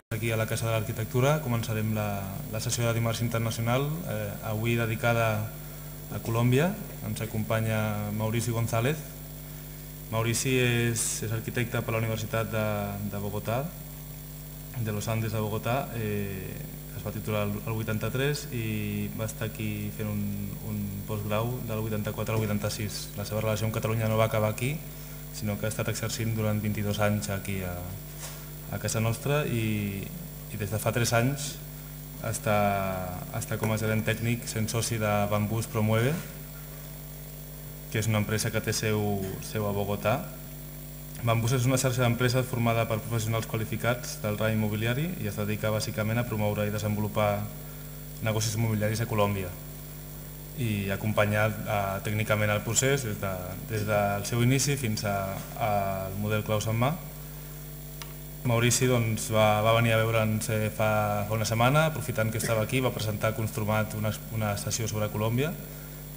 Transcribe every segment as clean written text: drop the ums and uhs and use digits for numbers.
aquí a la Casa de l'Arquitectura. Començarem la sessió de dimarts internacional, avui dedicada a Colòmbia. Ens acompanya Maurici González. Maurici és arquitecte per la Universitat de Bogotà, de los Andes de Bogotà. Es va titular el 83 i va estar aquí fent un postgrau del 84 al 86. La seva relació amb Catalunya no va acabar aquí, sinó que ha estat exercint durant 22 anys aquí a casa nostra i des de fa 3 anys està com a gerent tècnic sent soci de Bambús Promueve, que és una empresa que té seu a Bogotà. Bambús és una xarxa d'empreses formada per professionals qualificats del ram immobiliari i es dedica bàsicament a promoure i desenvolupar negocis immobiliaris a Colòmbia i acompanyar tècnicament el procés des del seu inici fins al model claus en mà. Maurici va venir a veure'ns fa una setmana, aprofitant que estava aquí, va presentar Construmat una sessió sobre Colòmbia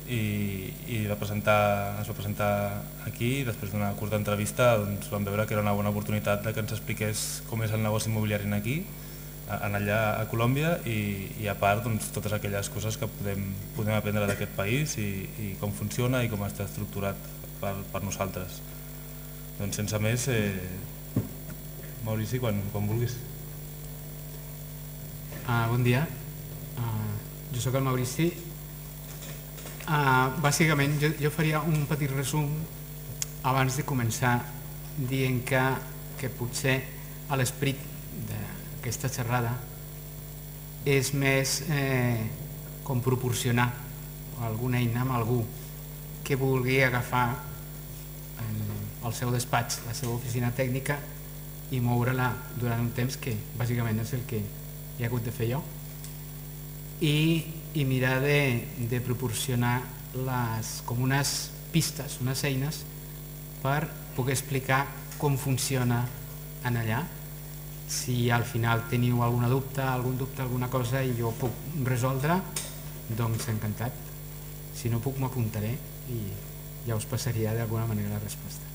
i es va presentar aquí i després d'una curta entrevista vam veure que era una bona oportunitat que ens expliqués com és el negoci immobiliari aquí, allà a Colòmbia i a part totes aquelles coses que podem aprendre d'aquest país i com funciona i com està estructurat per nosaltres. Doncs sense més, Maurici, quan vulguis. Bon dia, jo soc el Maurici. Bàsicament jo faria un petit resum abans de començar dient que potser l'esperit d'aquesta xerrada és més com proporcionar alguna eina amb algú que vulgui agafar el seu despatx, la seva oficina tècnica i moure-la durant un temps que bàsicament és el que he hagut de fer jo i mirar de proporcionar com unes pistes, unes eines per poder explicar com funciona en allà. Si al final teniu algun dubte, alguna cosa i jo puc resoldre, doncs encantat. Si no puc m'apuntaré i ja us passaria d'alguna manera la resposta.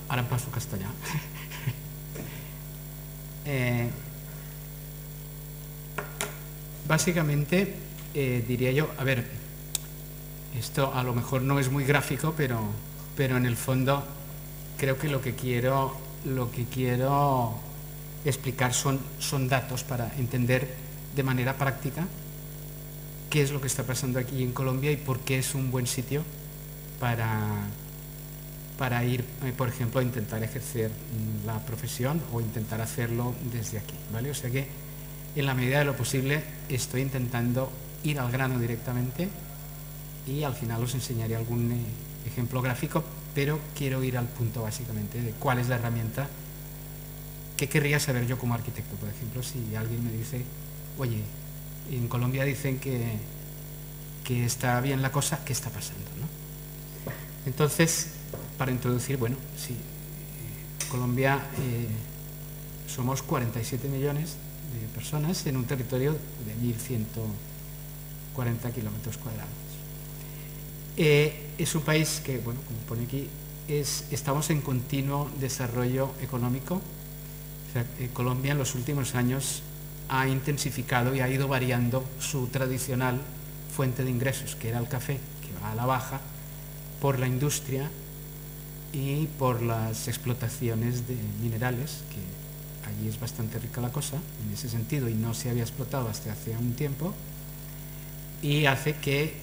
Ara em passo castellà. Básicamente diría yo, a ver, esto a lo mejor no es muy gráfico, pero en el fondo creo que lo que quiero explicar son datos para entender de manera práctica qué es lo que está pasando aquí en Colombia y por qué es un buen sitio para ir, por ejemplo, a intentar ejercer la profesión o intentar hacerlo desde aquí, ¿vale? O sea que en la medida de lo posible estoy intentando ir al grano directamente y al final os enseñaré algún ejemplo gráfico, pero quiero ir al punto básicamente de cuál es la herramienta que querría saber yo como arquitecto. Por ejemplo, si alguien me dice, oye, en Colombia dicen que está bien la cosa, ¿qué está pasando, no? Entonces, para introducir, bueno, sí, Colombia somos 47 millones de personas en un territorio de 1.140 kilómetros cuadrados. Es un país que, bueno, como pone aquí, estamos en continuo desarrollo económico. O sea, Colombia en los últimos años ha intensificado y ha ido variando su tradicional fuente de ingresos, que era el café, que va a la baja, por la industria y por las explotaciones de minerales, que allí es bastante rica la cosa en ese sentido y no se había explotado hasta hace un tiempo, y hace que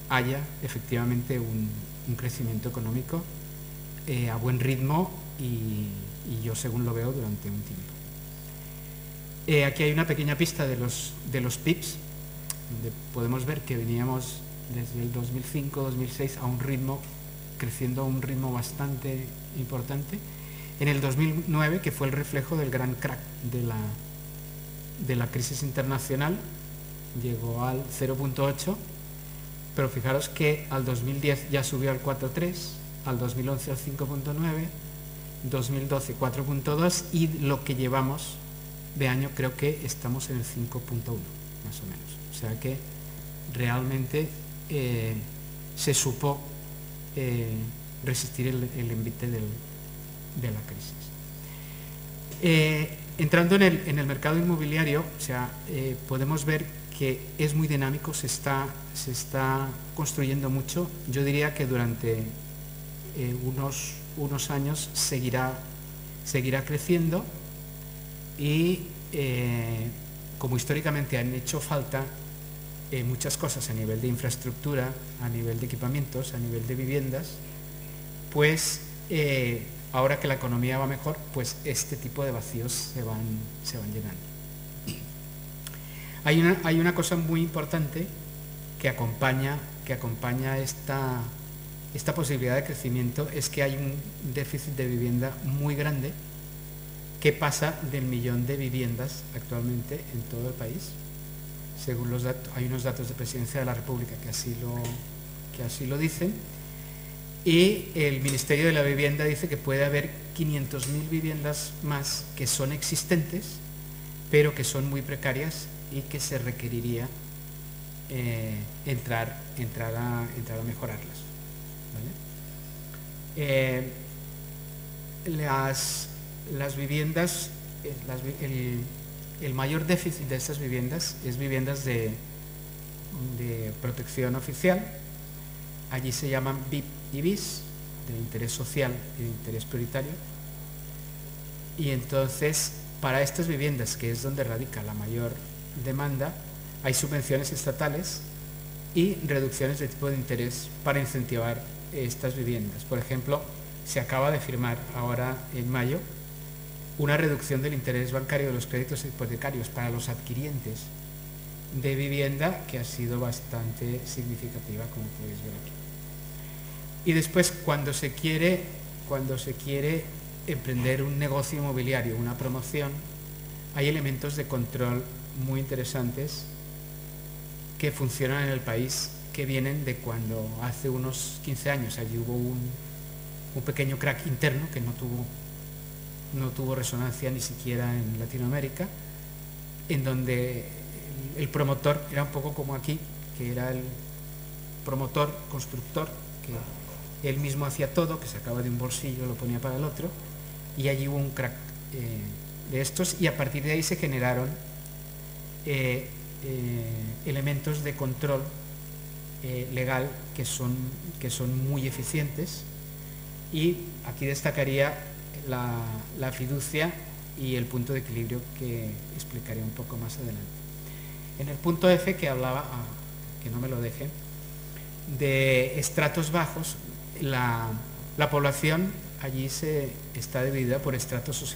haya efectivamente un crecimiento económico a buen ritmo y yo según lo veo durante un tiempo. Aquí hay una pequeña pista de los PIBs, donde podemos ver que veníamos desde el 2005-2006 a un ritmo, creciendo a un ritmo bastante importante. En el 2009, que fue el reflejo del gran crack de la crisis internacional, llegó al 0.8, pero fijaros que al 2010 ya subió al 4.3, al 2011 al 5.9, 2012 4.2 y lo que llevamos de año creo que estamos en el 5.1 más o menos. O sea que realmente se supo resistir el envite de la crisis. Entrando en el mercado inmobiliario, o sea, podemos ver que es muy dinámico, se está construyendo mucho. Yo diría que durante unos años seguirá creciendo y como históricamente han hecho falta muchas cosas a nivel de infraestructura, a nivel de equipamientos, a nivel de viviendas, pues ahora que la economía va mejor, pues este tipo de vacíos se van llenando. Hay una cosa muy importante que acompaña esta posibilidad de crecimiento, es que hay un déficit de vivienda muy grande que pasa del 1.000.000 de viviendas actualmente en todo el país. Según los datos, hay unos datos de Presidencia de la República que así lo dicen, y el Ministerio de la Vivienda dice que puede haber 500.000 viviendas más que son existentes, pero que son muy precarias y que se requeriría entrar a mejorarlas, ¿vale? Las viviendas, el mayor déficit de estas viviendas es viviendas de protección oficial. Allí se llaman BIP y BIS, de interés social y de interés prioritario. Y entonces, para estas viviendas, que es donde radica la mayor demanda, hay subvenciones estatales y reducciones de tipo de interés para incentivar estas viviendas. Por ejemplo, se acaba de firmar ahora en mayo una reducción del interés bancario de los créditos hipotecarios para los adquirientes de vivienda, que ha sido bastante significativa, como podéis ver aquí. Y después, cuando se quiere emprender un negocio inmobiliario, una promoción, hay elementos de control muy interesantes que funcionan en el país, que vienen de cuando hace unos 15 años allí hubo un pequeño crack interno que no tuvo resonancia ni siquiera en Latinoamérica, en donde el promotor era un poco como aquí, que era el promotor, constructor, que él mismo hacía todo, que sacaba de un bolsillo, lo ponía para el otro, y allí hubo un crack de estos, y a partir de ahí se generaron elementos de control legal que son muy eficientes, y aquí destacaría la fiducia y el punto de equilibrio, que explicaré un poco más adelante. En el punto F, que hablaba, que no me lo dejen, de estratos bajos, la población allí está dividida por estratos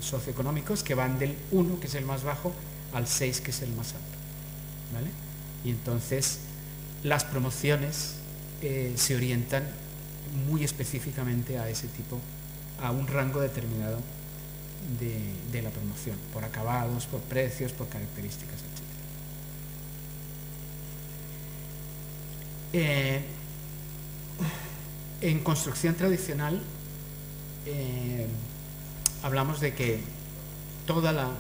socioeconómicos que van del 1, que es el más bajo, al 6, que es el más alto, ¿vale? Y entonces las promociones se orientan muy específicamente a ese tipo, a un rango determinado de la promoción, por acabados, por precios, por características, etc. En construcción tradicional hablamos de que toda la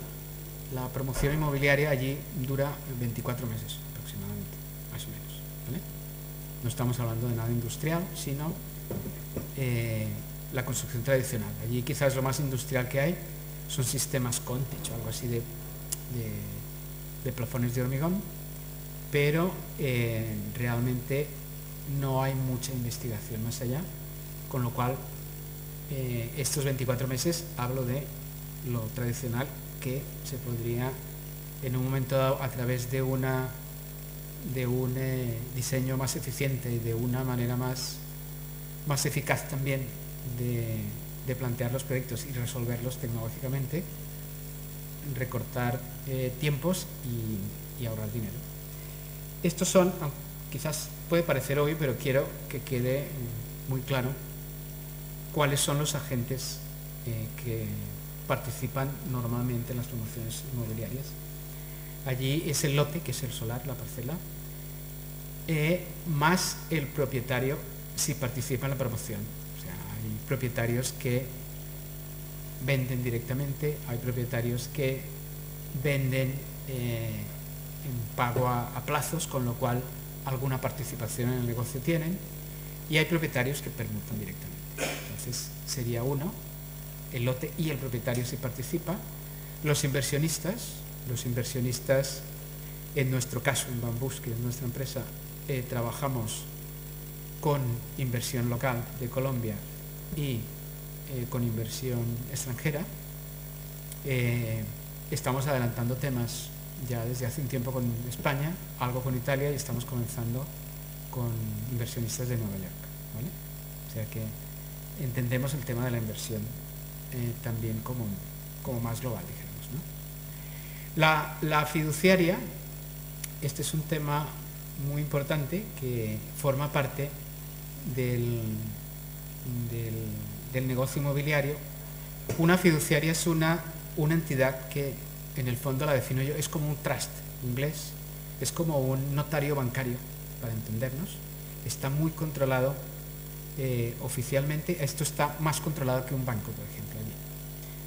promoción inmobiliaria allí dura 24 meses aproximadamente, más o menos, ¿vale? No estamos hablando de nada industrial, sino la construcción tradicional. Allí quizás lo más industrial que hay son sistemas con techo, algo así de plafones de hormigón, pero realmente no hay mucha investigación más allá, con lo cual estos 24 meses hablo de lo tradicional, que se podría en un momento dado, a través de un diseño más eficiente y de una manera más eficaz también de plantear los proyectos y resolverlos tecnológicamente, recortar tiempos y ahorrar dinero. Estos son, quizás puede parecer obvio, pero quiero que quede muy claro cuáles son los agentes que participan normalmente en las promociones inmobiliarias. Allí es el lote, que es el solar, la parcela, más el propietario si participa en la promoción. O sea, hay propietarios que venden directamente, hay propietarios que venden en pago a plazos, con lo cual alguna participación en el negocio tienen, y hay propietarios que permutan directamente. Entonces sería uno. el lote y el propietario si participa. Los inversionistas, en nuestro caso, en Bambús, que es nuestra empresa, trabajamos con inversión local de Colombia y con inversión extranjera. Estamos adelantando temas ya desde hace un tiempo con España, algo con Italia y estamos comenzando con inversionistas de Nueva York, ¿vale? O sea que entendemos el tema de la inversión también como más global, dijéramos, ¿no? La fiduciaria, este es un tema muy importante que forma parte del negocio inmobiliario. Una fiduciaria es una entidad que en el fondo la defino yo, es como un trust inglés, es como un notario bancario, para entendernos. Está muy controlado oficialmente, esto está más controlado que un banco, por ejemplo, allí.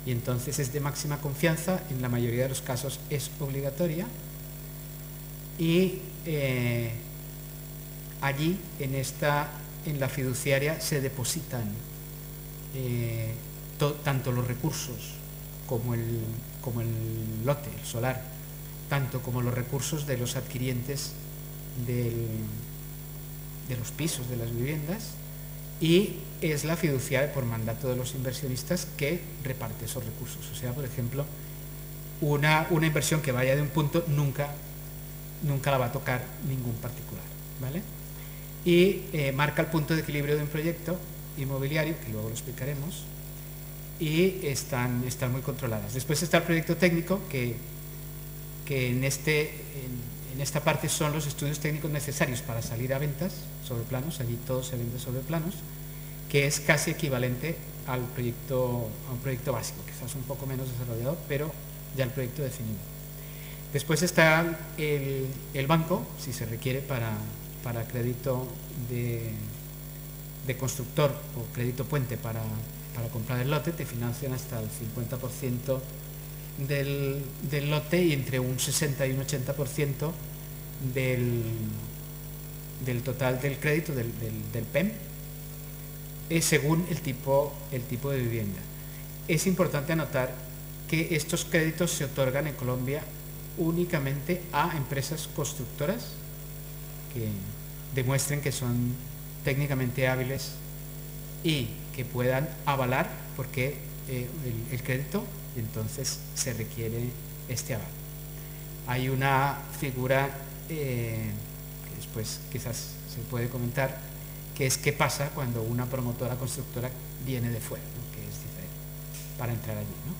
Y entonces es de máxima confianza, en la mayoría de los casos es obligatoria y allí en la fiduciaria se depositan tanto los recursos como el lote, el solar, tanto como los recursos de los adquirientes de los pisos, de las viviendas, y es la fiduciaria por mandato de los inversionistas que reparte esos recursos. O sea, por ejemplo, una inversión que vaya de un punto nunca la va a tocar ningún particular, ¿vale? Y marca el punto de equilibrio de un proyecto inmobiliario, que luego lo explicaremos, y están muy controladas. Después está el proyecto técnico, que en esta parte son los estudios técnicos necesarios para salir a ventas sobre planos, allí todo se vende sobre planos, que es casi equivalente a un proyecto básico, quizás un poco menos desarrollado, pero ya el proyecto definido. Después está el banco, si se requiere para crédito de constructor o crédito puente para comprar el lote, te financian hasta el 50% del lote y entre un 60 y un 80% del total del crédito del PEM, según el tipo de vivienda. Es importante anotar que estos créditos se otorgan en Colombia únicamente a empresas constructoras que demuestren que son técnicamente hábiles y que puedan avalar porque el crédito, entonces se requiere este aval. Hay una figura que después quizás se puede comentar, que es qué pasa cuando una promotora constructora viene de fuera, ¿no? Que es diferente para entrar allí, ¿no?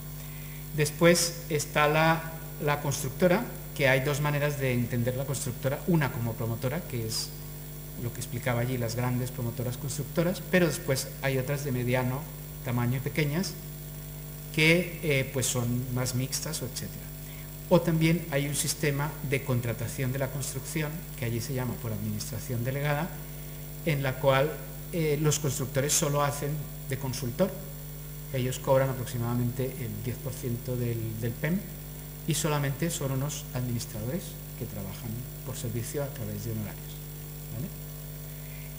Después está la constructora, que hay dos maneras de entender la constructora, una como promotora, que es lo que explicaba allí, las grandes promotoras constructoras, pero después hay otras de mediano tamaño y pequeñas que pues son más mixtas, etcétera. O también hay un sistema de contratación de la construcción, que allí se llama por administración delegada, en la cual los constructores solo hacen de consultor. Ellos cobran aproximadamente el 10% del PEM y solamente son unos administradores que trabajan por servicio a través de honorarios, ¿vale?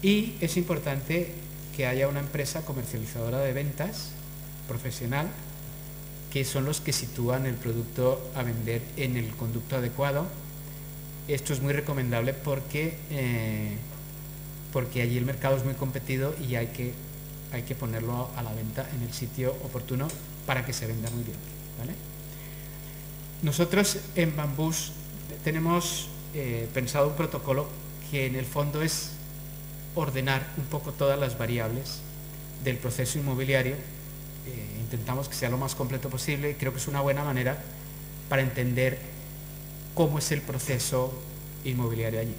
Y es importante que haya una empresa comercializadora de ventas profesional, que son los que sitúan el producto a vender en el conducto adecuado. Esto es muy recomendable porque allí el mercado es muy competido y hay que ponerlo a la venta en el sitio oportuno para que se venda muy bien, ¿vale? Nosotros en Bambús tenemos pensado un protocolo que en el fondo es ordenar un poco todas las variables del proceso inmobiliario. Intentamos que sea lo más completo posible y creo que es una buena manera para entender cómo es el proceso inmobiliario allí.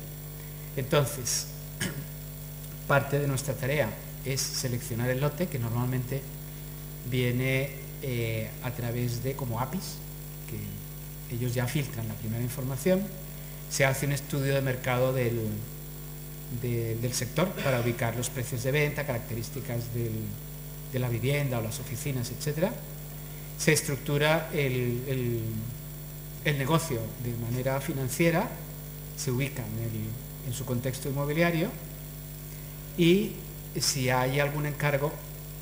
Entonces, parte de nuestra tarea es seleccionar el lote, que normalmente viene a través de como APIs, que ellos ya filtran la primera información, se hace un estudio de mercado del sector para ubicar los precios de venta, características de la vivienda o las oficinas, etcétera. Se estructura el negocio de manera financiera, se ubica en su contexto inmobiliario y si hay algún encargo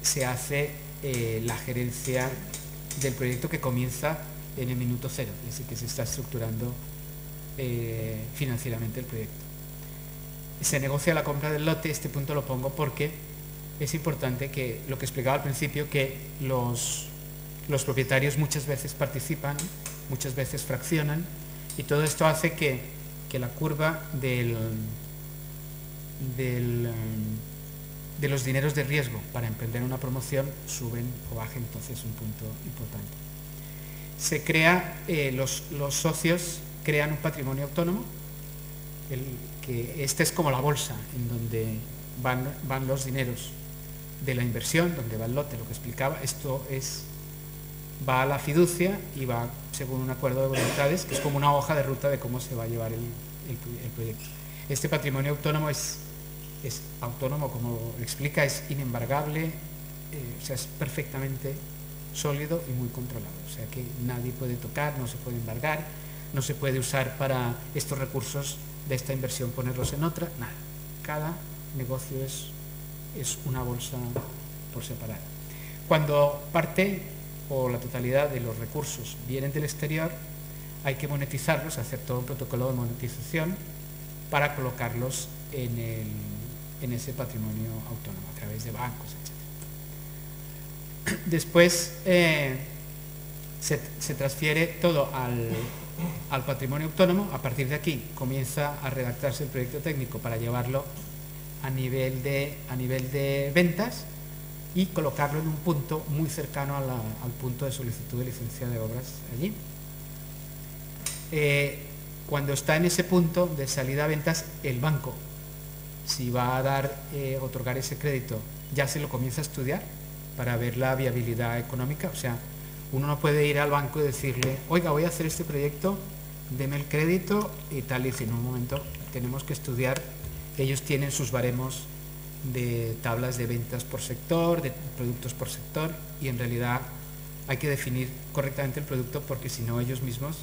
se hace la gerencia del proyecto que comienza en el minuto cero, es decir, que se está estructurando financieramente el proyecto. Se negocia la compra del lote. Este punto lo pongo porque es importante, que lo que explicaba al principio, que los propietarios muchas veces participan, muchas veces fraccionan, y todo esto hace que la curva de los dineros de riesgo para emprender una promoción suben o bajen. Entonces es un punto importante. Se crea, los socios crean un patrimonio autónomo, que este es como la bolsa en donde van los dineros de la inversión, donde va el lote, lo que explicaba. Esto va a la fiducia y va según un acuerdo de voluntades, que es como una hoja de ruta de cómo se va a llevar el proyecto. Este patrimonio autónomo es autónomo, como explica, es inembargable, o sea, es perfectamente sólido y muy controlado, o sea que nadie puede tocar, no se puede embargar, no se puede usar para estos recursos de esta inversión ponerlos en otra, nada. Cada negocio es una bolsa por separado. Cuando parte o la totalidad de los recursos vienen del exterior, hay que monetizarlos, hacer todo un protocolo de monetización para colocarlos en ese patrimonio autónomo a través de bancos, etc. Después se transfiere todo al patrimonio autónomo. A partir de aquí comienza a redactarse el proyecto técnico para llevarlo a nivel de ventas y colocarlo en un punto muy cercano al punto de solicitud de licencia de obras allí. Cuando está en ese punto de salida a ventas, el banco, si va a otorgar ese crédito, ya se lo comienza a estudiar para ver la viabilidad económica. O sea, uno no puede ir al banco y decirle, oiga, voy a hacer este proyecto, deme el crédito y tal, y en un momento tenemos que estudiar. Ellos tienen sus baremos de tablas de ventas por sector, de productos por sector, y en realidad hay que definir correctamente el producto, porque si no ellos mismos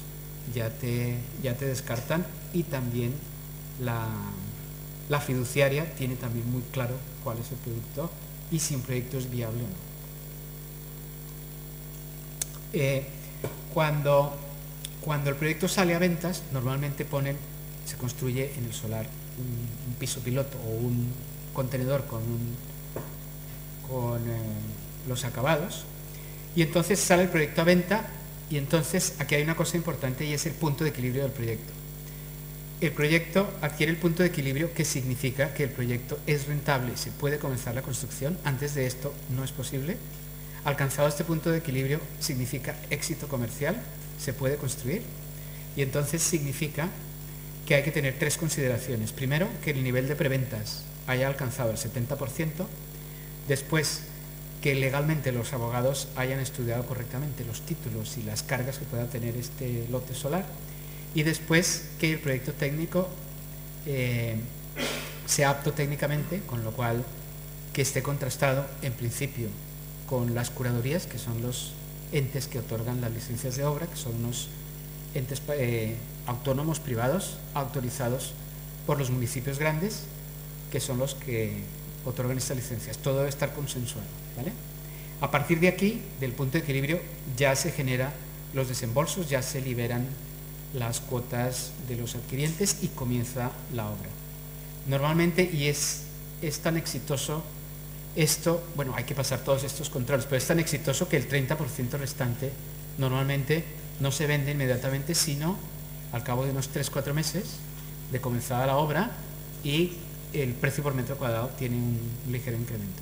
ya te descartan. Y también la fiduciaria tiene también muy claro cuál es el producto y si un proyecto es viable o no. Cuando el proyecto sale a ventas, normalmente se construye en el solar un piso piloto o un contenedor con los acabados, y entonces sale el proyecto a venta. Y entonces aquí hay una cosa importante, y es el punto de equilibrio del proyecto. El proyecto adquiere el punto de equilibrio, que significa que el proyecto es rentable, se puede comenzar la construcción. Antes de esto no es posible. Alcanzado este punto de equilibrio significa éxito comercial, se puede construir, y entonces significa que hay que tener tres consideraciones. Primero, que el nivel de preventas haya alcanzado el 70%, después que legalmente los abogados hayan estudiado correctamente los títulos y las cargas que pueda tener este lote solar, y después que el proyecto técnico sea apto técnicamente, con lo cual que esté contrastado en principio con las curadurías, que son los entes que otorgan las licencias de obra, que son unos entes autónomos privados autorizados por los municipios grandes, que son los que otorgan estas licencias. Todo debe estar consensuado, ¿vale? A partir de aquí, del punto de equilibrio, ya se generan los desembolsos, ya se liberan las cuotas de los adquirientes y comienza la obra. Normalmente, y es tan exitoso esto, bueno, hay que pasar todos estos controles, pero es tan exitoso que el 30% restante normalmente no se vende inmediatamente, sino al cabo de unos 3-4 meses de comenzada la obra, y el precio por metro cuadrado tiene un ligero incremento.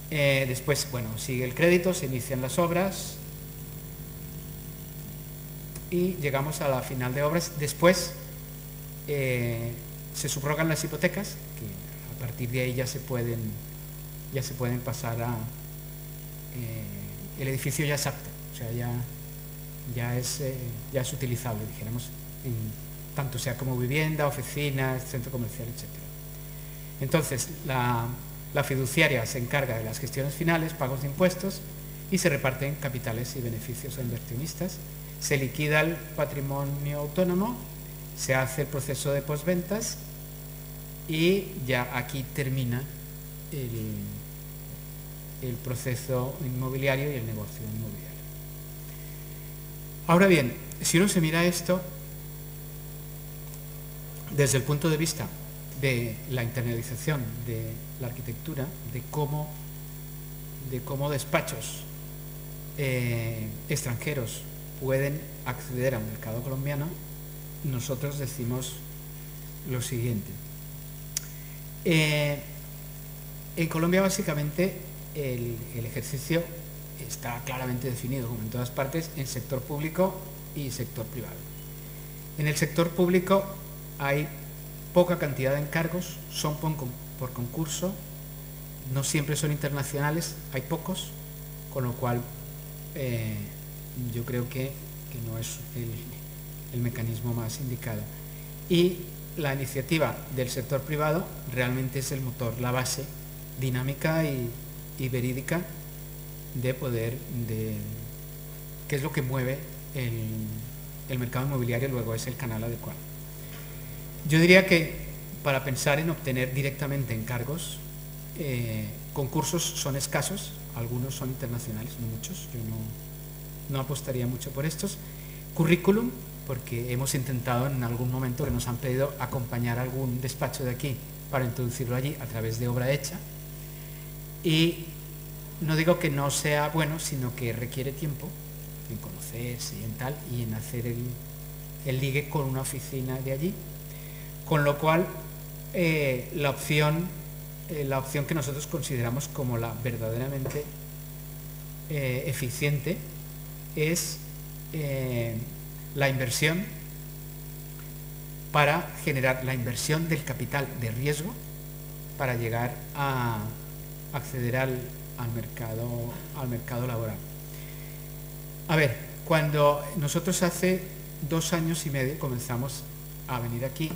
Después, bueno, sigue el crédito, se inician las obras y llegamos a la final de obras. Después se subrogan las hipotecas, que a partir de ahí ya se pueden pasar el edificio ya es apto, o sea, ya es utilizable, dijéramos, tanto sea como vivienda, oficinas, centro comercial, etc. Entonces, la fiduciaria se encarga de las gestiones finales, pagos de impuestos, y se reparten capitales y beneficios a inversionistas. Se liquida el patrimonio autónomo, se hace el proceso de posventas, y ya aquí termina el proceso inmobiliario y el negocio inmobiliario. Ahora bien, si uno se mira esto desde el punto de vista de la internalización de la arquitectura, de cómo despachos extranjeros pueden acceder al mercado colombiano, nosotros decimos lo siguiente. En Colombia básicamente el ejercicio está claramente definido, como en todas partes, en sector público y sector privado. En el sector público hay poca cantidad de encargos, son por concurso, no siempre son internacionales, hay pocos, con lo cual yo creo que no es el mecanismo más indicado. Y la iniciativa del sector privado realmente es el motor, la base dinámica y verídica de poder, que es lo que mueve el mercado inmobiliario, luego es el canal adecuado. Yo diría que para pensar en obtener directamente encargos, concursos son escasos, algunos son internacionales, no muchos, yo no apostaría mucho por estos. Currículum, porque hemos intentado en algún momento que nos han pedido acompañar a algún despacho de aquí para introducirlo allí a través de obra hecha, y no digo que no sea bueno, sino que requiere tiempo en conocerse y en tal, y en hacer el ligue con una oficina de allí, con lo cual la opción que nosotros consideramos como la verdaderamente eficiente es la inversión para generar la inversión del capital de riesgo para llegar a acceder al mercado laboral. A ver, cuando nosotros hace 2 años y medio comenzamos a venir aquí,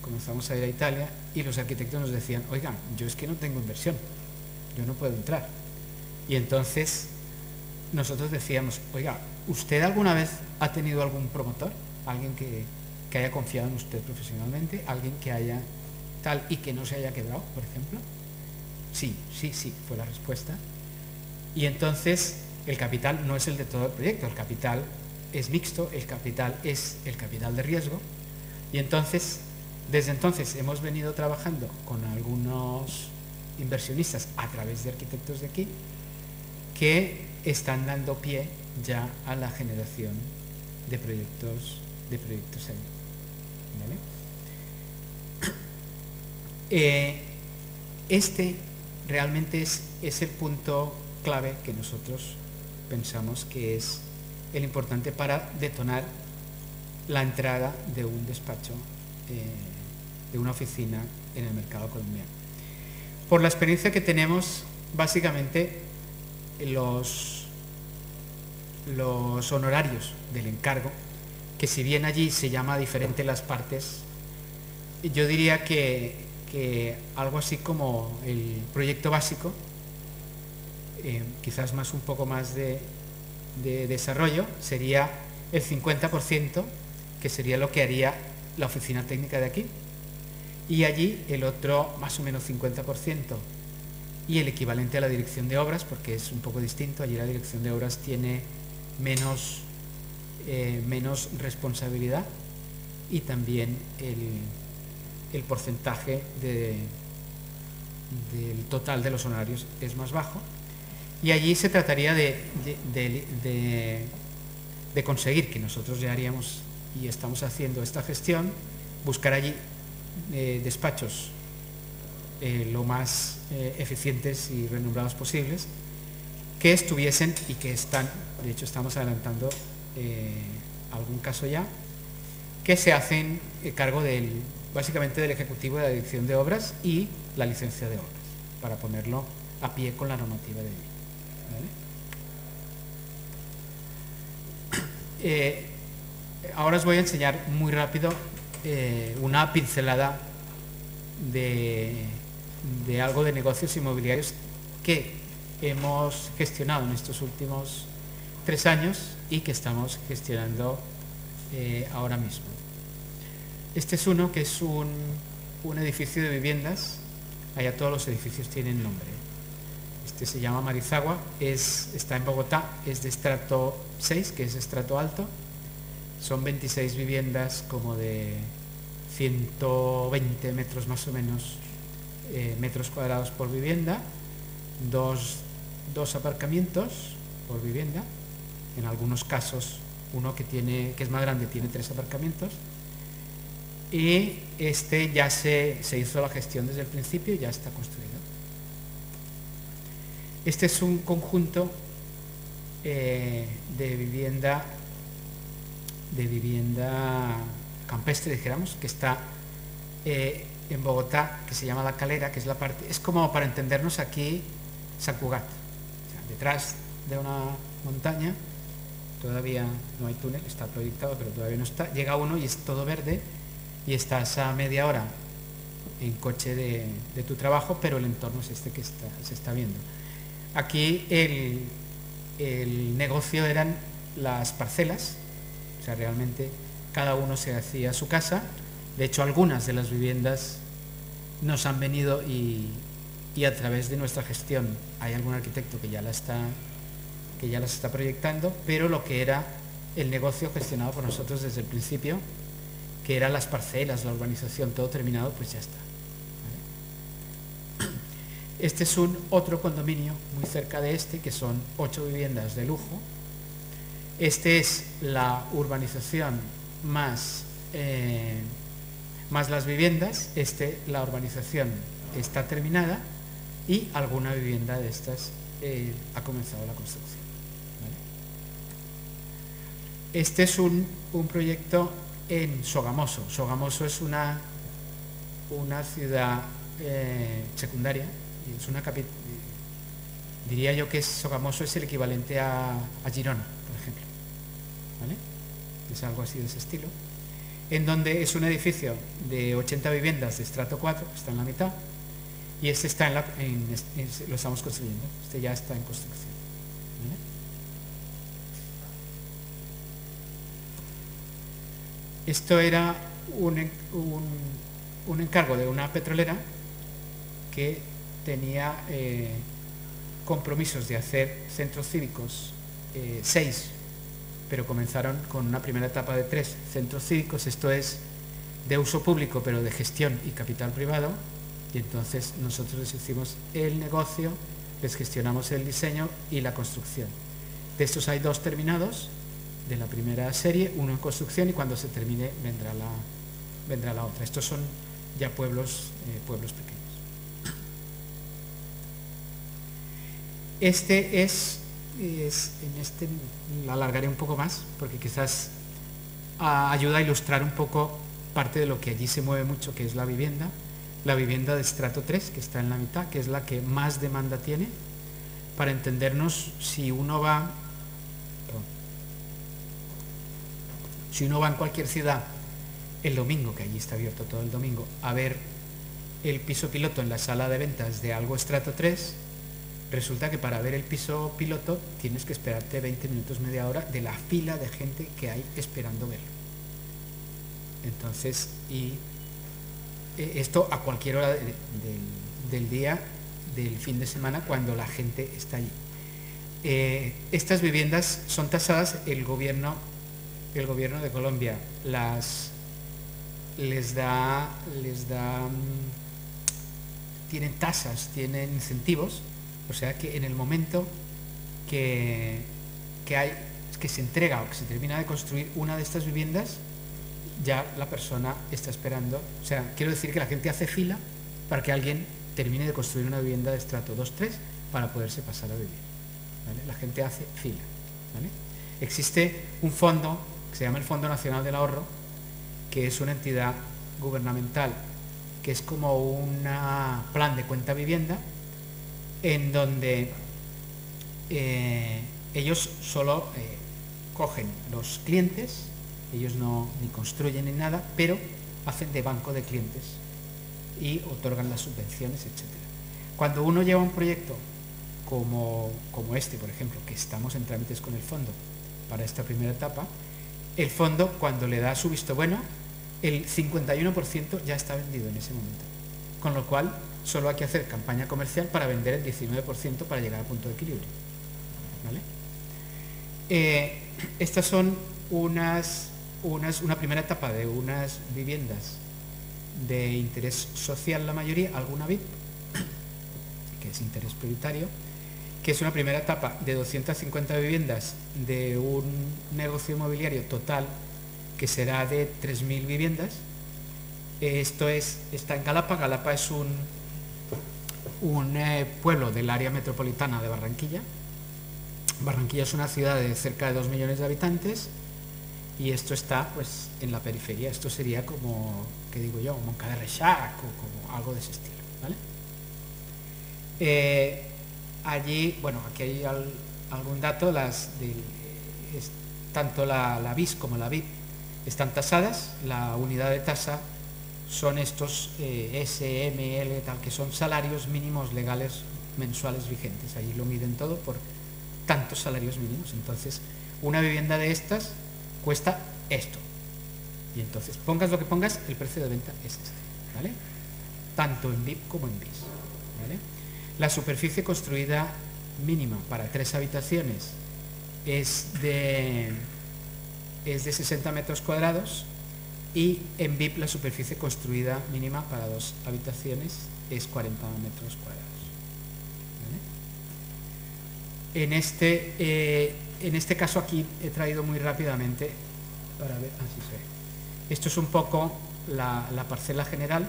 comenzamos a ir a Italia, y los arquitectos nos decían, oigan, yo es que no tengo inversión, yo no puedo entrar. Y entonces nosotros decíamos, oiga, ¿usted alguna vez ha tenido algún promotor? ¿Alguien que haya confiado en usted profesionalmente? ¿Alguien que haya tal y que no se haya quebrado, por ejemplo? Sí, fue la respuesta. Y entonces el capital no es el de todo el proyecto, el capital es mixto, el capital es el capital de riesgo, y entonces, desde entonces hemos venido trabajando con algunos inversionistas a través de arquitectos de aquí que están dando pie ya a la generación de proyectos allí. ¿Vale? Este realmente es el punto clave que nosotros pensamos que es el importante para detonar la entrada de un despacho, de una oficina en el mercado colombiano. Por la experiencia que tenemos, básicamente los honorarios del encargo, que si bien allí se llama diferente las partes, yo diría que algo así como el proyecto básico, quizás un poco más de desarrollo, sería el 50%, que sería lo que haría la oficina técnica de aquí, y allí el otro más o menos 50%, y el equivalente a la dirección de obras, porque es un poco distinto. Allí la dirección de obras tiene menos responsabilidad, y también el porcentaje del total de los honorarios es más bajo, y allí se trataría de conseguir, que nosotros ya haríamos y estamos haciendo esta gestión, buscar allí despachos lo más eficientes y renombrados posibles, que estuviesen y que están, de hecho estamos adelantando algún caso ya, que se hacen cargo básicamente del ejecutivo de la dirección de obras y la licencia de obras, para ponerlo a pie con la normativa de allí. ¿Vale? Ahora os voy a enseñar muy rápido una pincelada de algo de negocios inmobiliarios que hemos gestionado en estos últimos 3 años y que estamos gestionando ahora mismo. Este es uno que es un edificio de viviendas. Allá todos los edificios tienen nombre. este se llama Marizagua, está en Bogotá, es de estrato 6, que es estrato alto. Son 26 viviendas como de 120 metros más o menos, metros cuadrados por vivienda, dos aparcamientos por vivienda, en algunos casos uno que es más grande tiene 3 aparcamientos, y este ya se hizo la gestión desde el principio y ya está construido. Este es un conjunto de vivienda campestre, dijéramos, que está en Bogotá, que se llama La Calera, que es la parte, es como, para entendernos aquí, Sant Cugat, o sea, detrás de una montaña, todavía no hay túnel, está proyectado pero todavía no está, llega uno y es todo verde y estás a media hora en coche de tu trabajo, pero el entorno es este que se está viendo. Aquí el negocio eran las parcelas, o sea, realmente cada uno se hacía su casa. De hecho, algunas de las viviendas nos han venido y a través de nuestra gestión hay algún arquitecto que ya las está proyectando, pero lo que era el negocio gestionado por nosotros desde el principio, que eran las parcelas, la urbanización, todo terminado, pues ya está. ¿Vale? Este es otro condominio muy cerca de este, que son 8 viviendas de lujo. Este es la urbanización más las viviendas. La urbanización está terminada y alguna vivienda de estas ha comenzado la construcción. ¿Vale? Este es un proyecto en Sogamoso. Sogamoso es una ciudad secundaria, es una capital. Diría yo que Sogamoso es el equivalente a Girona, por ejemplo. ¿Vale? Es algo así de ese estilo, en donde es un edificio de 80 viviendas de estrato 4, está en la mitad, y este está lo estamos construyendo, este ya está en construcción. ¿Vale? Esto era un encargo de una petrolera que tenía compromisos de hacer centros cívicos, 6, pero comenzaron con una primera etapa de 3 centros cívicos. Esto es de uso público pero de gestión y capital privado, y entonces nosotros les hicimos el negocio, les gestionamos el diseño y la construcción. De estos hay 2 terminados de la primera serie, uno en construcción, y cuando se termine vendrá la otra. Estos son ya pueblos pequeños. Este la alargaré un poco más porque quizás ayuda a ilustrar un poco parte de lo que allí se mueve mucho, que es la vivienda de estrato 3, que está en la mitad, que es la que más demanda tiene. Para entendernos, si uno va en cualquier ciudad el domingo, que allí está abierto todo el domingo, a ver el piso piloto en la sala de ventas de algo estrato 3, resulta que para ver el piso piloto tienes que esperarte 20 minutos, media hora de la fila de gente que hay esperando verlo. Entonces, esto a cualquier hora del día, del fin de semana, cuando la gente está allí. Estas viviendas son tasadas, el gobierno de Colombia tienen tasas, tienen incentivos. O sea que en el momento que se entrega o que se termina de construir una de estas viviendas, ya la persona está esperando. O sea, quiero decir que la gente hace fila para que alguien termine de construir una vivienda de estrato 2-3 para poderse pasar a vivir. ¿Vale? La gente hace fila. ¿Vale? Existe un fondo que se llama el Fondo Nacional del Ahorro, que es una entidad gubernamental, que es como un plan de cuenta vivienda, en donde ellos solo cogen los clientes, ellos ni construyen ni nada, pero hacen de banco de clientes y otorgan las subvenciones, etc. Cuando uno lleva un proyecto como este, por ejemplo, que estamos en trámites con el fondo para esta primera etapa, el fondo, cuando le da su visto bueno, el 51% ya está vendido en ese momento, con lo cual solo hay que hacer campaña comercial para vender el 19% para llegar al punto de equilibrio, ¿vale? Estas son una primera etapa de unas viviendas de interés social, la mayoría, alguna VIP, que es interés prioritario, que es una primera etapa de 250 viviendas de un negocio inmobiliario total que será de 3.000 viviendas. Está en Galapa. Galapa es un pueblo del área metropolitana de Barranquilla. Barranquilla es una ciudad de cerca de 2 millones de habitantes y esto está pues en la periferia. Esto sería como, ¿qué digo yo? Moncada de Reixac o como algo de ese estilo, ¿vale? Allí, bueno, aquí hay algún dato, tanto la BIS como la VIP están tasadas. La unidad de tasa son estos SML, tal, que son salarios mínimos legales mensuales vigentes. Allí lo miden todo por tantos salarios mínimos. Entonces, una vivienda de estas cuesta esto. Y entonces, pongas lo que pongas, el precio de venta es este, ¿vale? Tanto en VIP como en BIS, ¿vale? La superficie construida mínima para 3 habitaciones es de 60 metros cuadrados y en VIP la superficie construida mínima para 2 habitaciones es 40 metros cuadrados. ¿Vale? En este caso aquí he traído muy rápidamente para ver, así se ve. Esto es un poco la parcela general.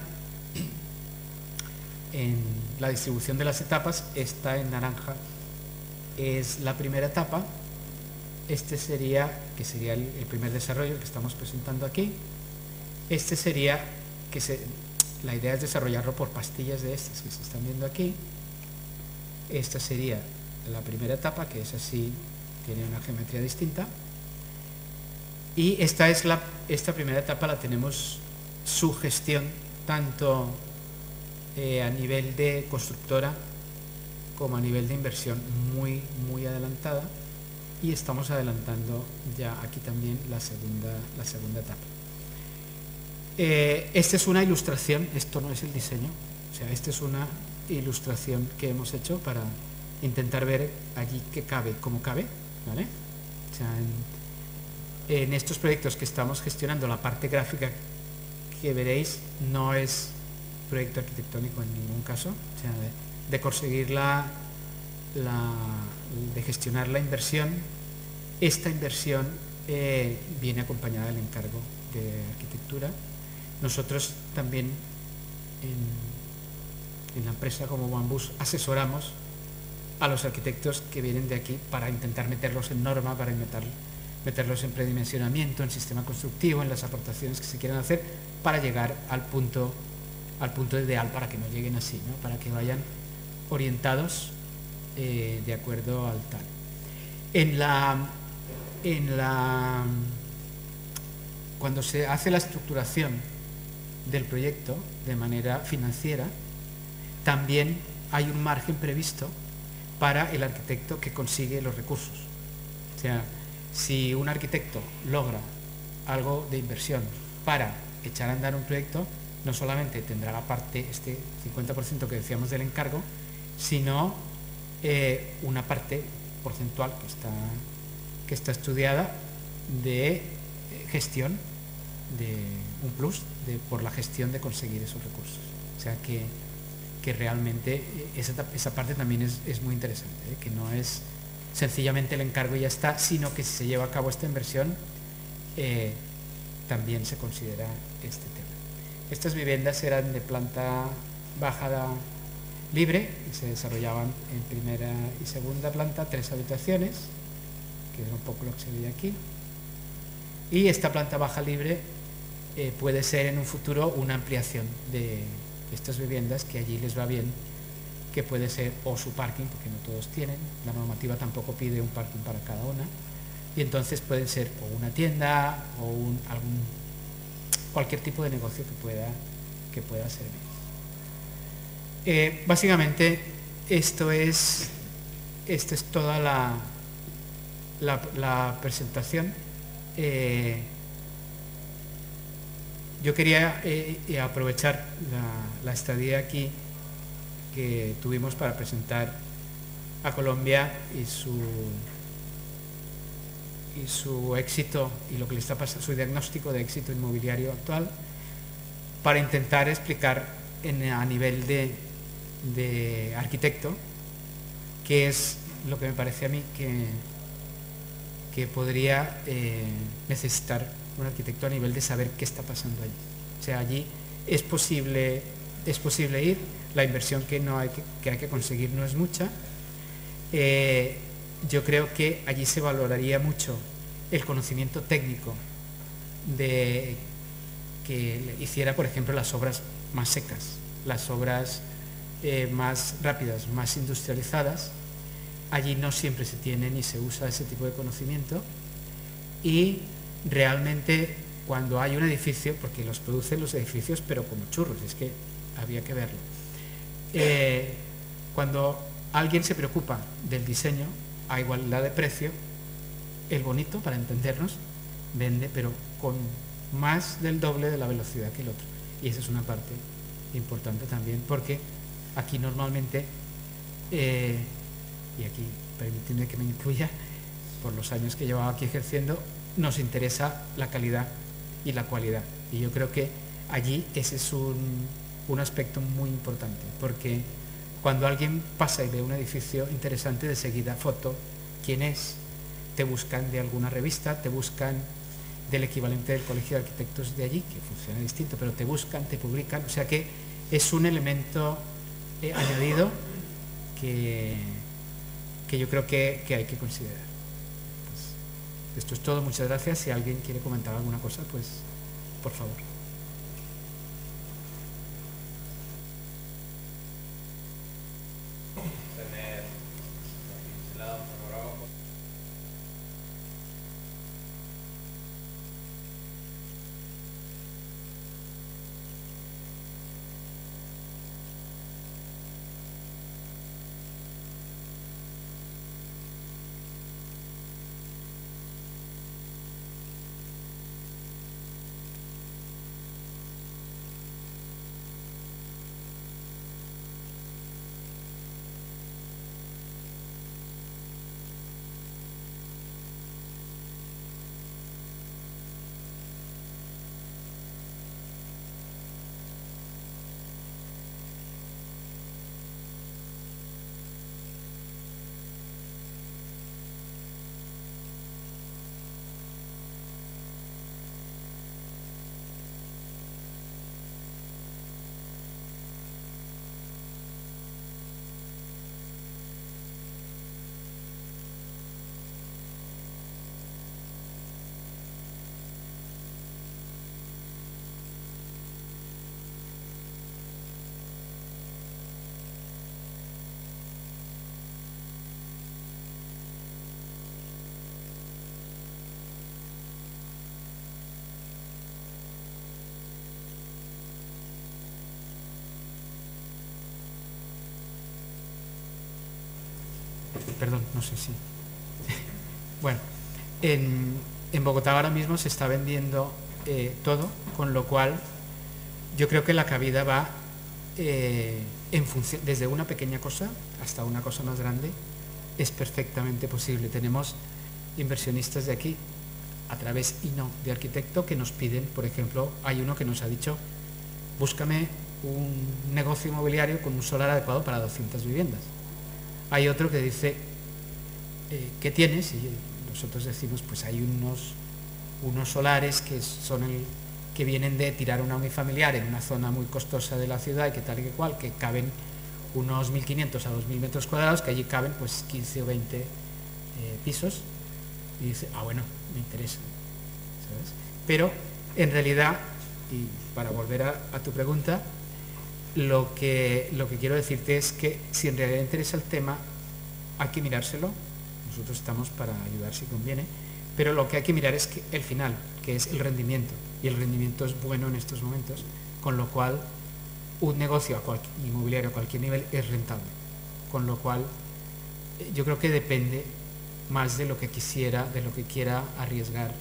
En la distribución de las etapas, esta en naranja es la primera etapa. Este sería el primer desarrollo que estamos presentando aquí. Este sería la idea es desarrollarlo por pastillas de estas que se están viendo aquí. Esta sería la primera etapa, que es así, tiene una geometría distinta. Y esta primera etapa la tenemos su gestión tanto a nivel de constructora como a nivel de inversión muy adelantada, y estamos adelantando ya aquí también la segunda etapa. Esta es una ilustración, esto no es el diseño, o sea, esta es una ilustración que hemos hecho para intentar ver allí qué cabe, cómo cabe, ¿vale? O sea, en estos proyectos que estamos gestionando, la parte gráfica que veréis no es proyecto arquitectónico en ningún caso, o sea, de conseguir de gestionar la inversión. Esta inversión viene acompañada del encargo de arquitectura. Nosotros también en la empresa como Bambus asesoramos a los arquitectos que vienen de aquí para intentar meterlos en norma, para meterlos en predimensionamiento, en sistema constructivo, en las aportaciones que se quieran hacer para llegar al punto ideal, para que no lleguen así, ¿no? Para que vayan orientados de acuerdo al tal. Cuando se hace la estructuración del proyecto de manera financiera, también hay un margen previsto para el arquitecto que consigue los recursos. O sea, si un arquitecto logra algo de inversión para echar a andar un proyecto, no solamente tendrá la parte, este 50% que decíamos del encargo, sino una parte porcentual que está estudiada de gestión, de un plus por la gestión de conseguir esos recursos. O sea que realmente esa parte también es muy interesante, que no es sencillamente el encargo y ya está, sino que si se lleva a cabo esta inversión también se considera este tema. Estas viviendas eran de planta baja libre y se desarrollaban en primera y segunda planta, 3 habitaciones, que es un poco lo que se ve aquí. Y esta planta baja libre puede ser en un futuro una ampliación de estas viviendas, que allí les va bien, que puede ser o su parking, porque no todos tienen, la normativa tampoco pide un parking para cada una, y entonces pueden ser o una tienda o cualquier tipo de negocio que pueda servir. Básicamente esta es toda la presentación. Yo quería aprovechar la estadía aquí que tuvimos para presentar a Colombia y su éxito y lo que le está pasando, su diagnóstico de éxito inmobiliario actual, para intentar explicar a nivel de arquitecto qué es lo que me parece a mí que podría necesitar un arquitecto a nivel de saber qué está pasando allí. O sea, allí es posible ir, la inversión que hay que conseguir no es mucha. Yo creo que allí se valoraría mucho el conocimiento técnico de que hiciera, por ejemplo, las obras más secas, las obras más rápidas, más industrializadas. Allí no siempre se tiene ni se usa ese tipo de conocimiento, y realmente cuando hay un edificio, porque los producen los edificios pero como churros, es que había que verlo, cuando alguien se preocupa del diseño a igualdad de precio, el bonito, para entendernos, vende pero con más del doble de la velocidad que el otro, y esa es una parte importante también, porque aquí normalmente y aquí permitidme que me incluya, por los años que llevaba aquí ejerciendo, nos interesa la calidad y la cualidad, y yo creo que allí ese es un aspecto muy importante, porque cuando alguien pasa y ve un edificio interesante, de seguida foto, quién es, te buscan de alguna revista, te buscan del equivalente del colegio de arquitectos de allí, que funciona distinto, pero te buscan, te publican, o sea que es un elemento añadido que yo creo que hay que considerar. Pues, esto es todo, muchas gracias. Si alguien quiere comentar alguna cosa, pues por favor. Perdón, no sé si... Bueno, en Bogotá ahora mismo se está vendiendo todo, con lo cual yo creo que la cabida va en función, desde una pequeña cosa hasta una cosa más grande, es perfectamente posible. Tenemos inversionistas de aquí, a través y no de arquitecto, que nos piden, por ejemplo, hay uno que nos ha dicho, búscame un negocio inmobiliario con un solar adecuado para 200 viviendas. Hay otro que dice, ¿qué tienes? Y nosotros decimos, pues hay unos solares que son que vienen de tirar una unifamiliar en una zona muy costosa de la ciudad y que tal y que cual, que caben unos 1.500 a 2.000 metros cuadrados, que allí caben pues 15 o 20 pisos, y dice, bueno, me interesa, ¿sabes? Pero en realidad, y para volver a tu pregunta, lo que quiero decirte es que si en realidad interesa el tema, hay que mirárselo. Nosotros estamos para ayudar si conviene, pero lo que hay que mirar es que el final, que es el rendimiento, y el rendimiento es bueno en estos momentos, con lo cual un negocio inmobiliario a cualquier nivel es rentable, con lo cual yo creo que depende más de lo que quiera arriesgar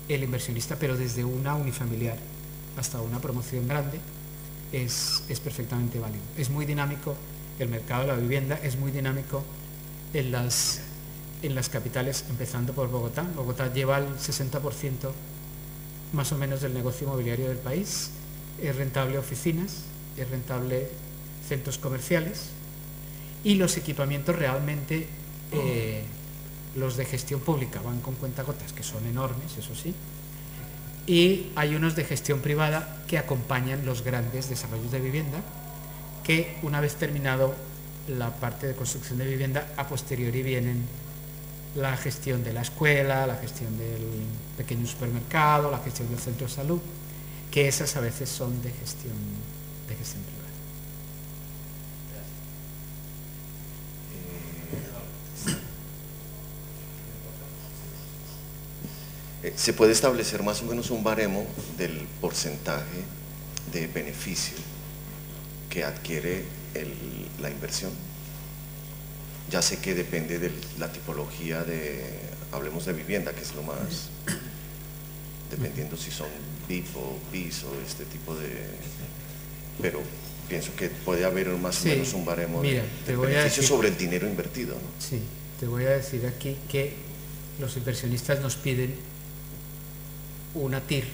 el inversionista, pero desde una unifamiliar hasta una promoción grande, es perfectamente válido. Es muy dinámico el mercado de la vivienda, es muy dinámico en las capitales, empezando por Bogotá. Bogotá lleva el 60% más o menos del negocio inmobiliario del país, es rentable oficinas, es rentable centros comerciales, y los equipamientos realmente, los de gestión pública van con cuentagotas, que son enormes, eso sí, y hay unos de gestión privada que acompañan los grandes desarrollos de vivienda, que una vez terminado la parte de construcción de vivienda, a posteriori vienen la gestión de la escuela, la gestión del pequeño supermercado, la gestión del centro de salud, que esas a veces son de gestión privada. ¿Se puede establecer más o menos un baremo del porcentaje de beneficio que adquiere la inversión? Ya sé que depende de la tipología hablemos de vivienda, que es lo más, dependiendo si son VIP o piso, este tipo pero pienso que puede haber más o menos un baremo de beneficio sobre el dinero invertido, ¿no? Sí, te voy a decir aquí que los inversionistas nos piden una TIR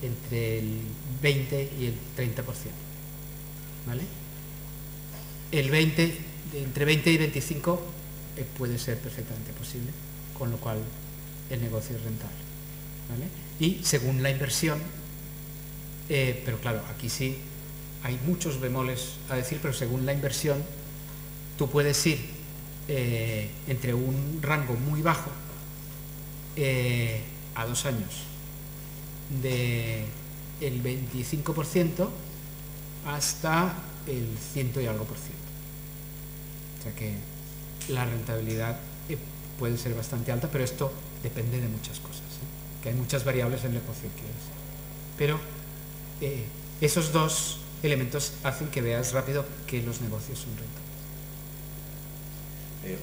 entre el 20 y el 30%, ¿vale? Entre 20 y 25 puede ser perfectamente posible, con lo cual el negocio es rentable, ¿vale? Y según la inversión, pero claro, aquí sí hay muchos bemoles a decir, pero según la inversión tú puedes ir entre un rango muy bajo a 2 años del 25% hasta el 100 y algo por ciento. O sea que la rentabilidad puede ser bastante alta, pero esto depende de muchas cosas, que hay muchas variables en la ecuación. Pero esos dos elementos hacen que veas rápido que los negocios son rentables.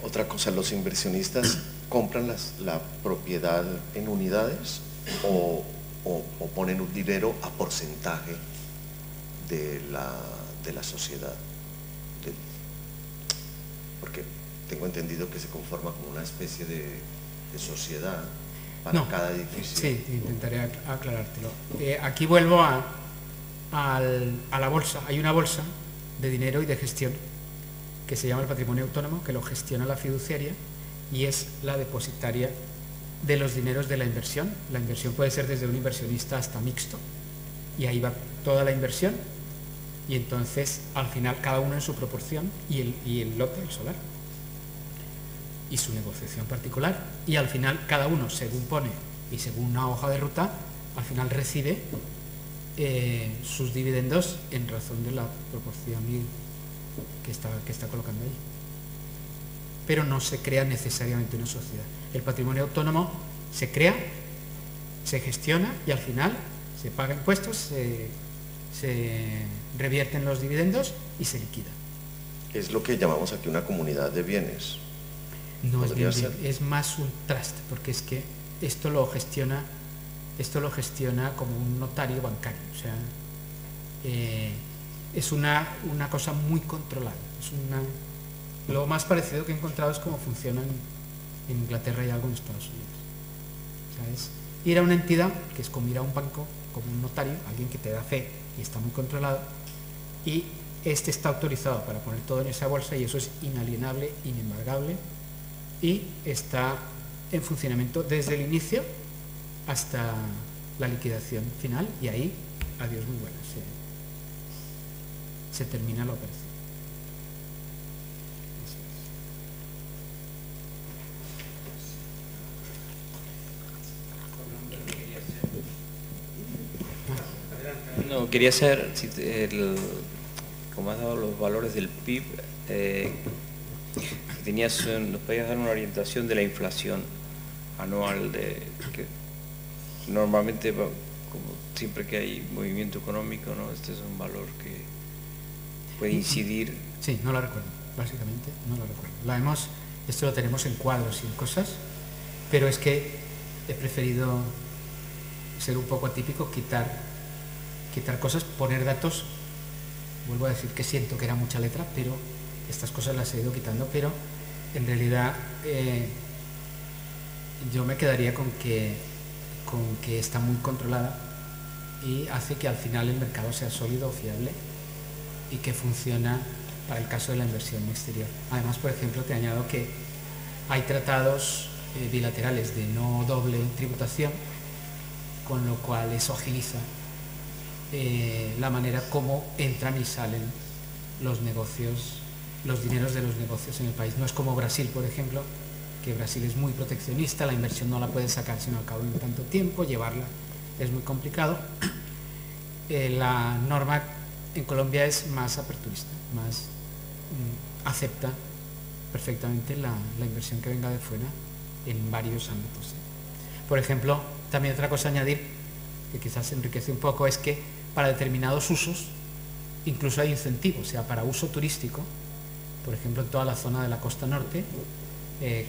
Otra cosa, ¿los inversionistas compran la propiedad en unidades o ponen un dinero a porcentaje de la sociedad? Porque tengo entendido que se conforma como una especie de sociedad para cada edificio. Sí, intentaré aclarártelo. Aquí vuelvo a la bolsa. Hay una bolsa de dinero y de gestión que se llama el patrimonio autónomo, que lo gestiona la fiduciaria y es la depositaria de los dineros de la inversión. La inversión puede ser desde un inversionista hasta mixto, y ahí va toda la inversión, y entonces al final cada uno en su proporción, y el lote, el solar, y su negociación particular, y al final cada uno según pone y según una hoja de ruta, al final recibe sus dividendos en razón de la proporción que está colocando ahí. Pero no se crea necesariamente una sociedad. El patrimonio autónomo se crea, se gestiona y al final se paga impuestos, se revierten los dividendos y se liquida. Es lo que llamamos aquí una comunidad de bienes. No es bien, es más un trust, porque es que esto lo gestiona como un notario bancario. O sea, es una cosa muy controlada. Lo más parecido que he encontrado es cómo funcionan en Inglaterra y algo en Estados Unidos. O sea, es ir a una entidad, que es como ir a un banco, como un notario, alguien que te da fe y está muy controlado, y este está autorizado para poner todo en esa bolsa, y eso es inalienable, inembargable, y está en funcionamiento desde el inicio hasta la liquidación final, y ahí, adiós muy buenas, se termina la operación. No, quería saber si como has dado los valores del PIB, nos podías dar una orientación de la inflación anual, que normalmente, como siempre que hay movimiento económico, ¿no? Este es un valor que puede incidir. Sí, no la recuerdo, básicamente no la recuerdo. Esto lo tenemos en cuadros y en cosas, pero es que he preferido ser un poco atípico, quitar cosas, poner datos vuelvo a decir que siento que era mucha letra, pero estas cosas las he ido quitando, pero en realidad yo me quedaría con que está muy controlada y hace que al final el mercado sea sólido o fiable y que funciona para el caso de la inversión exterior. Además, por ejemplo, te añado que hay tratados bilaterales de no doble tributación, con lo cual eso agiliza la manera como entran y salen los negocios, los dineros de los negocios en el país. No es como Brasil, por ejemplo, que Brasil es muy proteccionista, la inversión no la puedes sacar sino al cabo de tanto tiempo, llevarla es muy complicado. La norma en Colombia es más aperturista, más acepta perfectamente la inversión que venga de fuera en varios ámbitos. Por ejemplo, también otra cosa a añadir, que quizás enriquece un poco, es que para determinados usos incluso hay incentivos, o sea, para uso turístico, por ejemplo, en toda la zona de la costa norte,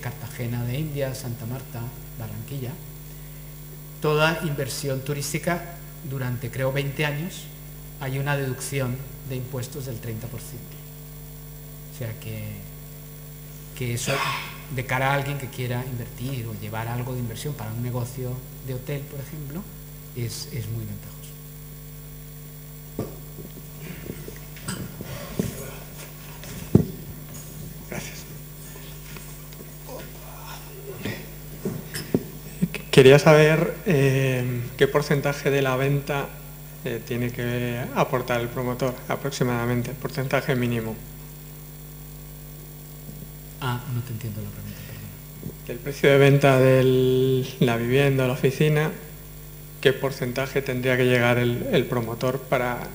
Cartagena de Indias, Santa Marta, Barranquilla, toda inversión turística durante, creo, 20 años hay una deducción de impuestos del 30%. O sea que eso, de cara a alguien que quiera invertir o llevar algo de inversión para un negocio de hotel, por ejemplo, es muy ventajoso. Gracias. Quería saber qué porcentaje de la venta tiene que aportar el promotor, aproximadamente, porcentaje mínimo. No te entiendo la pregunta, perdón. Del precio de venta de la vivienda o la oficina, ¿qué porcentaje tendría que llegar el promotor para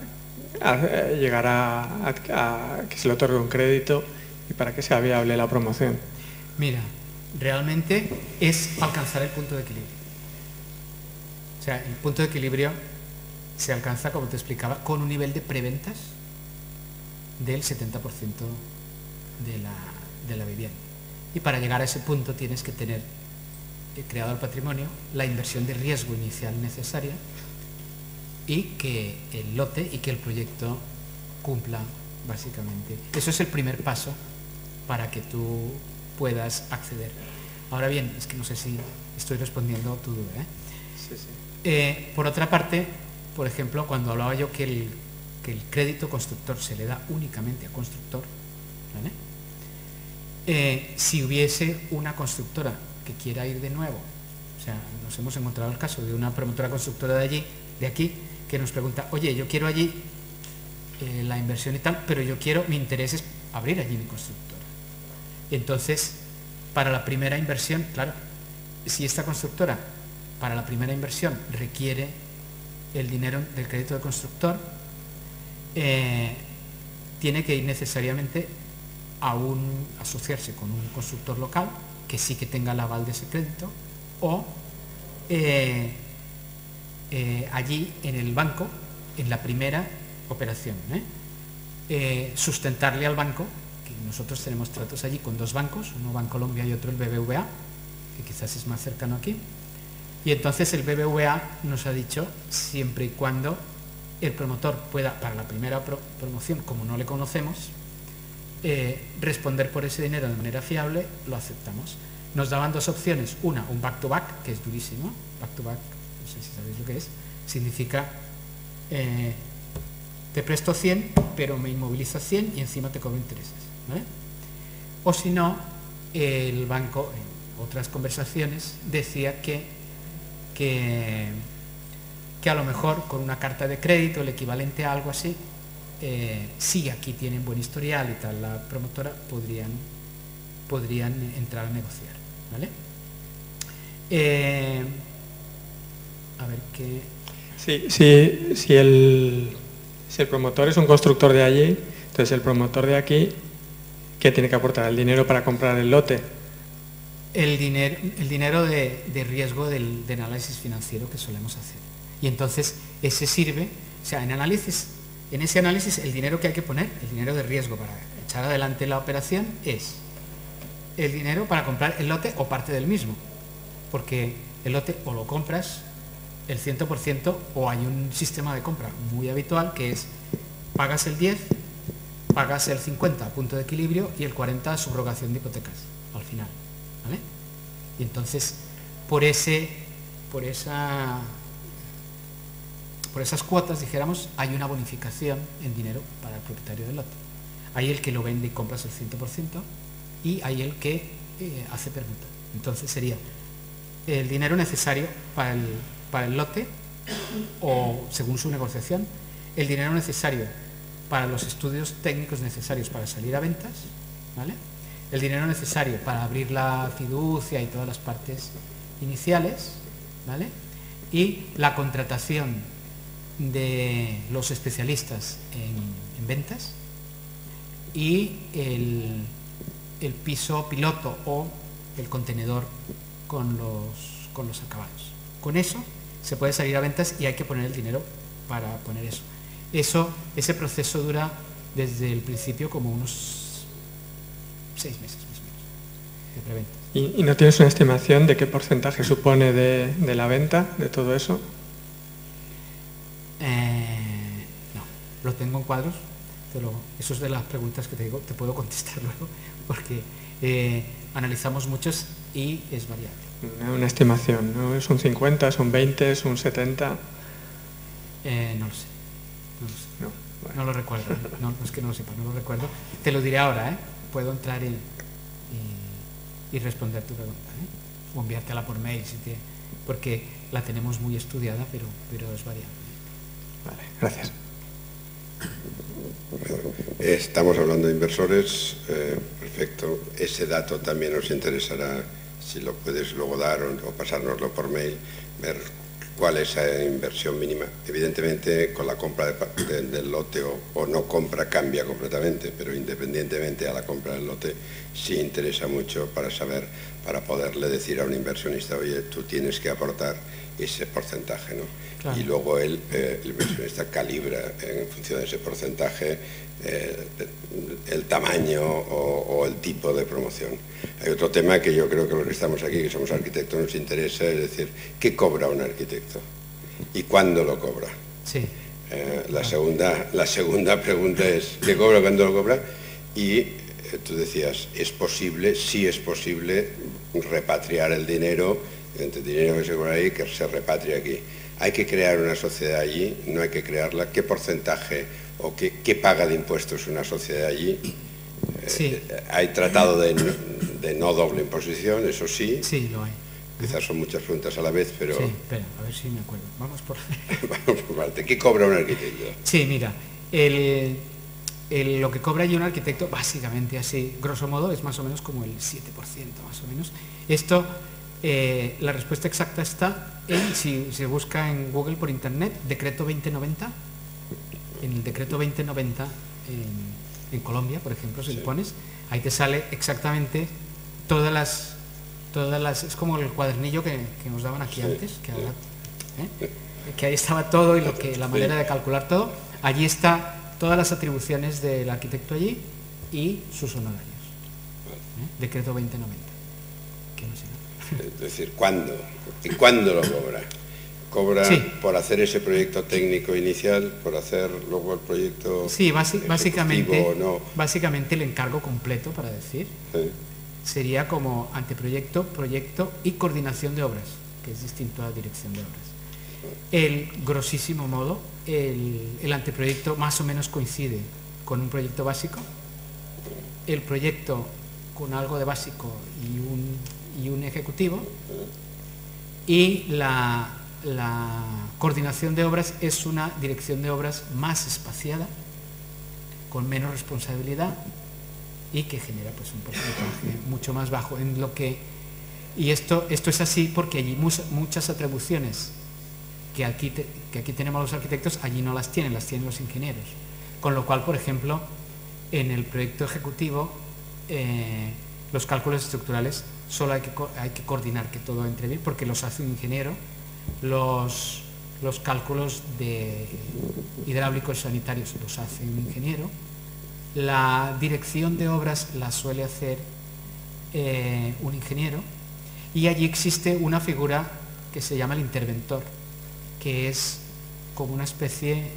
llegar a que se le otorgue un crédito y para que sea viable la promoción? Mira, realmente es alcanzar el punto de equilibrio. O sea, el punto de equilibrio se alcanza, como te explicaba, con un nivel de preventas del 70% de la vivienda. Y para llegar a ese punto tienes que tener creado el patrimonio, la inversión de riesgo inicial necesaria y que el lote y que el proyecto cumpla, básicamente. Eso es el primer paso para que tú puedas acceder. Ahora bien, es que no sé si estoy respondiendo a tu duda, ¿eh? Sí, sí. Por otra parte, por ejemplo, cuando hablaba yo que el crédito constructor se le da únicamente a constructor, ¿vale? Si hubiese una constructora que quiera ir de nuevo, o sea, nos hemos encontrado el caso de una promotora constructora de aquí, que nos pregunta, oye, yo quiero allí la inversión y tal, pero mi interés es abrir allí mi constructora. Entonces, para la primera inversión, claro, si esta constructora para la primera inversión requiere el dinero del crédito de constructor, tiene que ir necesariamente a asociarse con un constructor local que sí que tenga el aval de ese crédito, o allí en el banco, en la primera operación, sustentarle al banco, que nosotros tenemos tratos allí con dos bancos, uno Bancolombia y otro el BBVA, que quizás es más cercano aquí, y entonces el BBVA nos ha dicho, siempre y cuando el promotor pueda, para la primera promoción, como no le conocemos, responder por ese dinero de manera fiable, lo aceptamos. Nos daban dos opciones, una, un back to back, que es durísimo. Back to back, no sé si sabéis lo que es, significa te presto 100 pero me inmoviliza 100 y encima te cobro intereses, ¿vale? O si no, el banco en otras conversaciones decía que a lo mejor con una carta de crédito, el equivalente a algo así, si aquí tienen buen historial y tal, la promotora podrían entrar a negociar, ¿vale? A ver qué... Sí, si el promotor es un constructor de allí, entonces el promotor de aquí, ¿qué tiene que aportar? ¿El dinero para comprar el lote? El dinero de riesgo del análisis financiero que solemos hacer. Y entonces ese sirve, o sea, en ese análisis el dinero que hay que poner, el dinero de riesgo para echar adelante la operación, es el dinero para comprar el lote o parte del mismo, porque el lote o lo compras el 100% o hay un sistema de compra muy habitual que es pagas el 10, pagas el 50 a punto de equilibrio y el 40 a subrogación de hipotecas al final, ¿vale? Y entonces por esas cuotas, dijéramos, hay una bonificación en dinero para el propietario del lote. Hay el que lo vende y compras el 100% y hay el que hace permuta. Entonces sería el dinero necesario para el lote, o según su negociación, el dinero necesario para los estudios técnicos necesarios para salir a ventas, ¿vale? El dinero necesario para abrir la fiducia y todas las partes iniciales, ¿vale? Y la contratación de los especialistas en ventas y el piso piloto o el contenedor con los acabados. Con eso se puede salir a ventas y hay que poner el dinero para poner eso. Ese proceso dura desde el principio como unos 6 meses más o menos de preventa. ¿Y no tienes una estimación de qué porcentaje supone de la venta de todo eso? No, lo tengo en cuadros, pero eso es de las preguntas que te digo, te puedo contestar luego, porque analizamos muchos y es variable. Una estimación, ¿no? ¿Es un 50, es un 20, es un 70? No lo sé. No, bueno. No lo recuerdo, no es que no lo sepa, no lo recuerdo. Te lo diré ahora, ¿eh? Puedo entrar y responder tu pregunta, ¿eh? O enviártela por mail, porque la tenemos muy estudiada, pero es variable. Vale, gracias. Estamos hablando de inversores, perfecto. Ese dato también nos interesará, si lo puedes luego dar o pasárnoslo por mail, ver cuál es esa inversión mínima. Evidentemente, con la compra del lote o no compra cambia completamente, pero independientemente a la compra del lote, sí interesa mucho para saber, para poderle decir a un inversionista, oye, tú tienes que aportar ese porcentaje, ¿no? Claro. Y luego el inversionista calibra en función de ese porcentaje el tamaño o el tipo de promoción. Hay otro tema que yo creo que los que estamos aquí, que somos arquitectos, nos interesa, es decir, ¿qué cobra un arquitecto? ¿Y cuándo lo cobra? Sí. La segunda pregunta es, ¿qué cobra, cuándo lo cobra? Y tú decías, ¿es posible? Sí es posible repatriar el dinero, entre dinero que se cobra ahí, que se repatria aquí. Hay que crear una sociedad allí, no hay que crearla. ¿Qué porcentaje o qué paga de impuestos una sociedad allí? Sí. Hay tratado de no doble imposición, eso sí. Sí, lo hay. Quizás son muchas preguntas a la vez, pero... Sí, espera, a ver si me acuerdo. Vamos por... Vamos por parte. ¿Qué cobra un arquitecto? Sí, mira, lo que cobra allí un arquitecto, básicamente así, grosso modo, es más o menos como el 7%, más o menos. Esto, la respuesta exacta está en, si se busca en Google por internet, decreto 2090. En el decreto 2090 en Colombia, por ejemplo, si le pones, ahí te sale exactamente todas las, es como el cuadernillo que nos daban aquí antes, que ahí estaba todo y la manera de calcular todo. Allí está todas las atribuciones del arquitecto allí y sus honorarios. Decreto 2090. Que no sé. Es decir, ¿cuándo? ¿Y cuándo lo cobra? ¿Cobra por hacer ese proyecto técnico inicial, por hacer luego el proyecto? Sí, básicamente, no? Básicamente el encargo completo, para decir, sería como anteproyecto, proyecto y coordinación de obras, que es distinto a dirección de obras. El grosísimo modo, el anteproyecto más o menos coincide con un proyecto básico, el proyecto con algo de básico y un ejecutivo, y la coordinación de obras es una dirección de obras más espaciada, con menos responsabilidad y que genera pues un porcentaje mucho más bajo en lo que, y esto es así porque allí muchas atribuciones que aquí tenemos los arquitectos, allí no las tienen los ingenieros, con lo cual, por ejemplo, en el proyecto ejecutivo los cálculos estructurales solo hay que coordinar que todo entre bien porque los hace un ingeniero. Los cálculos de hidráulicos sanitarios los hace un ingeniero. La dirección de obras la suele hacer un ingeniero, y allí existe una figura que se llama el interventor, que es como una especie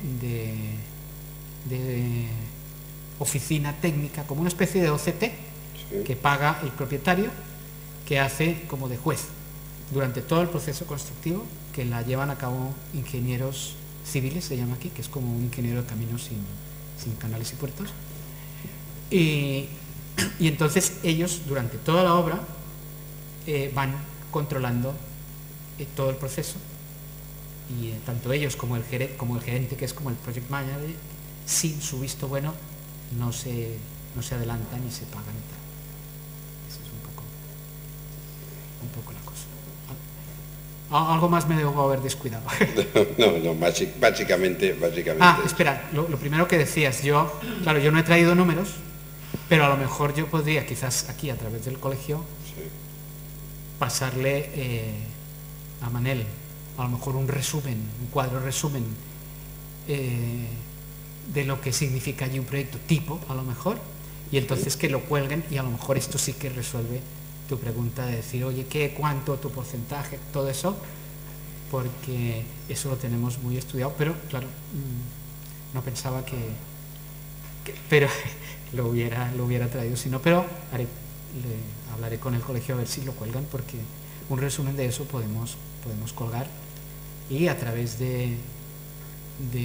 oficina técnica, como una especie de OCT que paga el propietario, que hace como de juez durante todo el proceso constructivo, que la llevan a cabo ingenieros civiles, se llama aquí, que es como un ingeniero de caminos sin canales y puertos. Y entonces ellos durante toda la obra van controlando todo el proceso, y tanto ellos como el gerente, que es como el project manager, sin su visto bueno no se adelantan y se pagan y tal. Eso es un poco la cosa. Algo más me debo haber descuidado. No, básicamente. Espera, lo primero que decías, claro, yo no he traído números, pero a lo mejor yo podría, quizás aquí a través del colegio, pasarle a Manel a lo mejor un cuadro resumen de lo que significa allí un proyecto tipo, a lo mejor, y entonces que lo cuelguen, y a lo mejor esto sí que resuelve tu pregunta de decir, oye, ¿qué, cuánto, tu porcentaje, todo eso? Porque eso lo tenemos muy estudiado, pero claro, no pensaba pero lo hubiera traído, sino, pero hablaré con el colegio a ver si lo cuelgan, porque un resumen de eso podemos colgar y a través de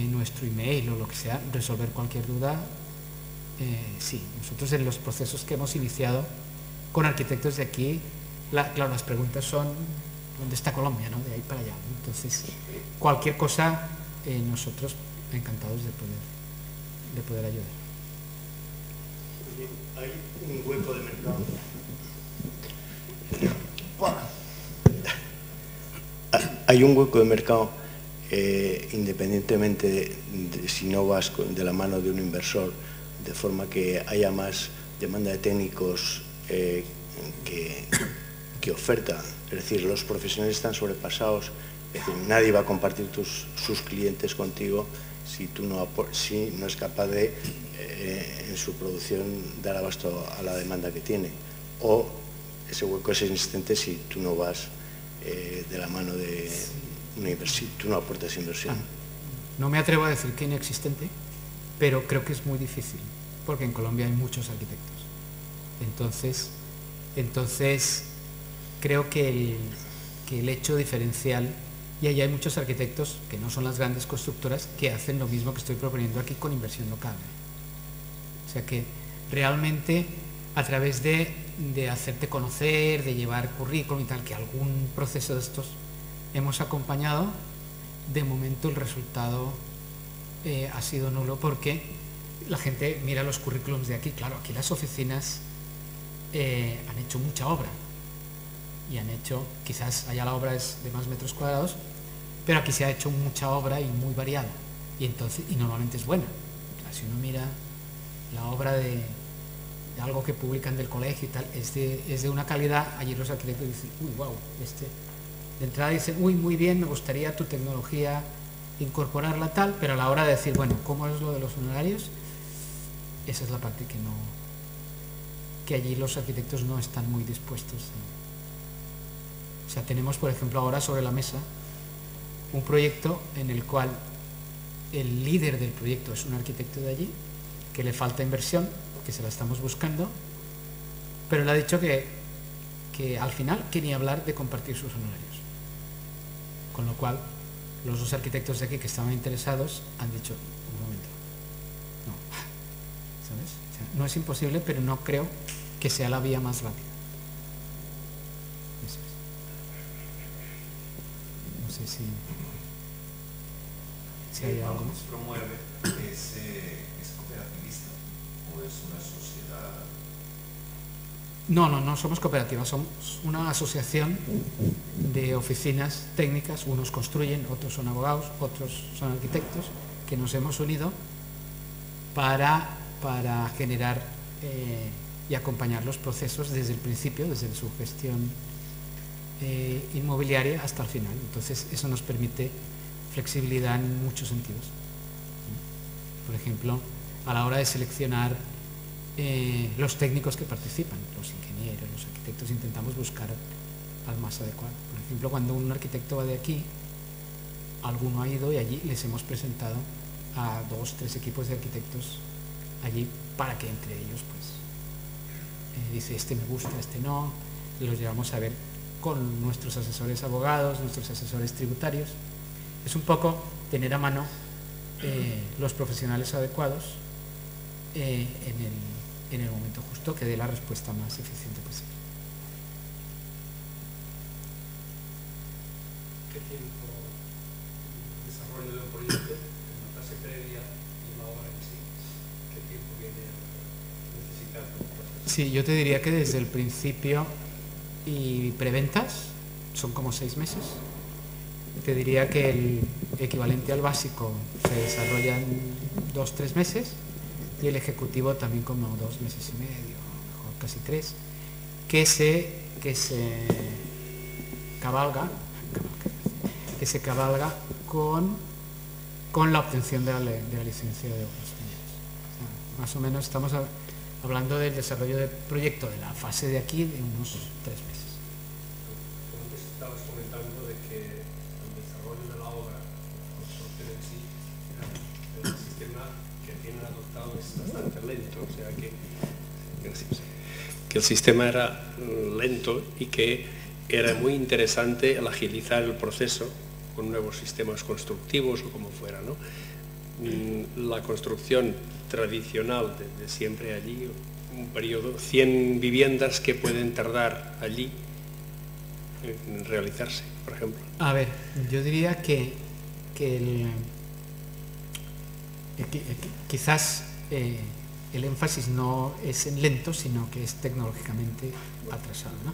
nuestro email o lo que sea, resolver cualquier duda. Sí, nosotros en los procesos que hemos iniciado con arquitectos de aquí, claro, las preguntas son ¿dónde está Colombia? ¿No? De ahí para allá. Entonces, cualquier cosa, nosotros encantados de poder ayudar. Hay un hueco de mercado. Hay un hueco de mercado, independientemente de si no vas de la mano de un inversor, de forma que haya más demanda de técnicos que oferta. Es decir, los profesionales están sobrepasados, es decir, nadie va a compartir sus clientes contigo si no es capaz de, en su producción, dar abasto a la demanda que tiene. O ese hueco es inexistente si tú no vas de la mano de una inversión, tú no aportas inversión. No me atrevo a decir que inexistente, pero creo que es muy difícil, porque en Colombia hay muchos arquitectos. Entonces creo que el hecho diferencial, y ahí hay muchos arquitectos que no son las grandes constructoras, que hacen lo mismo que estoy proponiendo aquí con inversión local. O sea que realmente a través de hacerte conocer, de llevar currículum y tal, que algún proceso de estos hemos acompañado, de momento el resultado ha sido nulo, porque la gente mira los currículums de aquí. Claro, aquí las oficinas han hecho mucha obra, y han hecho, quizás allá la obra es de más metros cuadrados, pero aquí se ha hecho mucha obra y muy variada, y normalmente es buena. O sea, si uno mira la obra de algo que publican del colegio y tal, es de una calidad. Allí los arquitectos dicen, uy, wow, de entrada dicen, uy, muy bien, me gustaría tu tecnología incorporarla tal, pero a la hora de decir, bueno, ¿cómo es lo de los honorarios? Esa es la parte que allí los arquitectos no están muy dispuestos. O sea, tenemos, por ejemplo, ahora sobre la mesa un proyecto en el cual el líder del proyecto es un arquitecto de allí, que le falta inversión, que se la estamos buscando, pero le ha dicho que al final quería hablar de compartir sus honorarios. Con lo cual, los dos arquitectos de aquí que estaban interesados han dicho, un momento, no, ¿sabes? O sea, no es imposible, pero no creo que sea la vía más rápida. Eso es. No sé si hay algo más. ¿Promueve? ¿Es cooperativista o es una sociedad? No somos cooperativas, somos una asociación de oficinas técnicas. Unos construyen, otros son abogados, otros son arquitectos, que nos hemos unido para generar y acompañar los procesos desde el principio, desde su gestión inmobiliaria hasta el final. Entonces eso nos permite flexibilidad en muchos sentidos. Por ejemplo, a la hora de seleccionar los técnicos que participan, los ingenieros, los arquitectos, intentamos buscar al más adecuado. Por ejemplo, cuando un arquitecto va de aquí, alguno ha ido y allí les hemos presentado a 2 o 3 equipos de arquitectos allí para que entre ellos pues dice este me gusta, este no, y los llevamos a ver con nuestros asesores abogados, nuestros asesores tributarios. Es un poco tener a mano los profesionales adecuados en el momento justo que dé la respuesta más eficiente posible. ¿Qué tiempo el desarrollo de un proyecto en la fase previa y la obra en sí? ¿Qué tiempo viene necesitando? Sí, yo te diría que desde el principio y preventas son como 6 meses. Te diría que el equivalente al básico se desarrolla en 2 o 3 meses y el ejecutivo también como 2 meses y medio, mejor casi 3, que se cabalga con la obtención de la licencia de obras. O sea, más o menos estamos hablando del desarrollo del proyecto de la fase de aquí de unos 3 meses. Antes estabas comentando de que el desarrollo de la obra, la construcción en sí, el sistema que tienen adoptado es bastante lento, o sea que el sistema era lento y que era muy interesante el agilizar el proceso con nuevos sistemas constructivos o como fuera, ¿no? La construcción tradicional de siempre allí, un periodo, 100 viviendas que pueden tardar allí en realizarse, por ejemplo. A ver, yo diría que quizás el énfasis no es en lento, sino que es tecnológicamente atrasado, ¿no?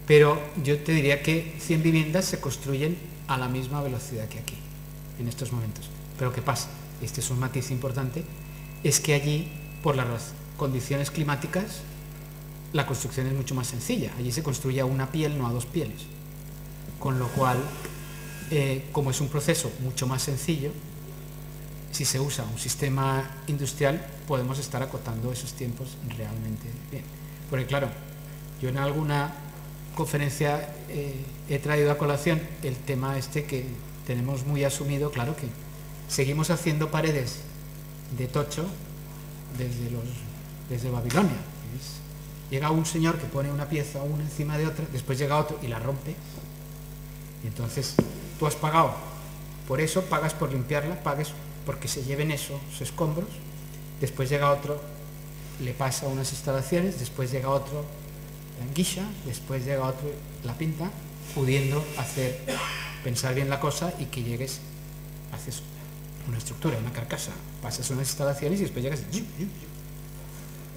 Pero yo te diría que 100 viviendas se construyen a la misma velocidad que aquí, en estos momentos. Pero ¿qué pasa? Este es un matiz importante, es que allí, por las condiciones climáticas, la construcción es mucho más sencilla. Allí se construye a una piel, no a 2 pieles. Con lo cual, como es un proceso mucho más sencillo, si se usa un sistema industrial, podemos estar acotando esos tiempos realmente bien. Porque claro, yo en alguna conferencia he traído a colación el tema este que tenemos muy asumido, claro que seguimos haciendo paredes de tocho desde Babilonia. Llega un señor que pone una pieza una encima de otra, después llega otro y la rompe. Y entonces tú has pagado por eso, pagas por limpiarla, pagues porque se lleven esos escombros, después llega otro, le pasa unas instalaciones, después llega otro, la enguixa, después llega otro, la pinta, pudiendo pensar bien la cosa y que llegues, haces una estructura, una carcasa, pasas unas instalaciones y después llegas y...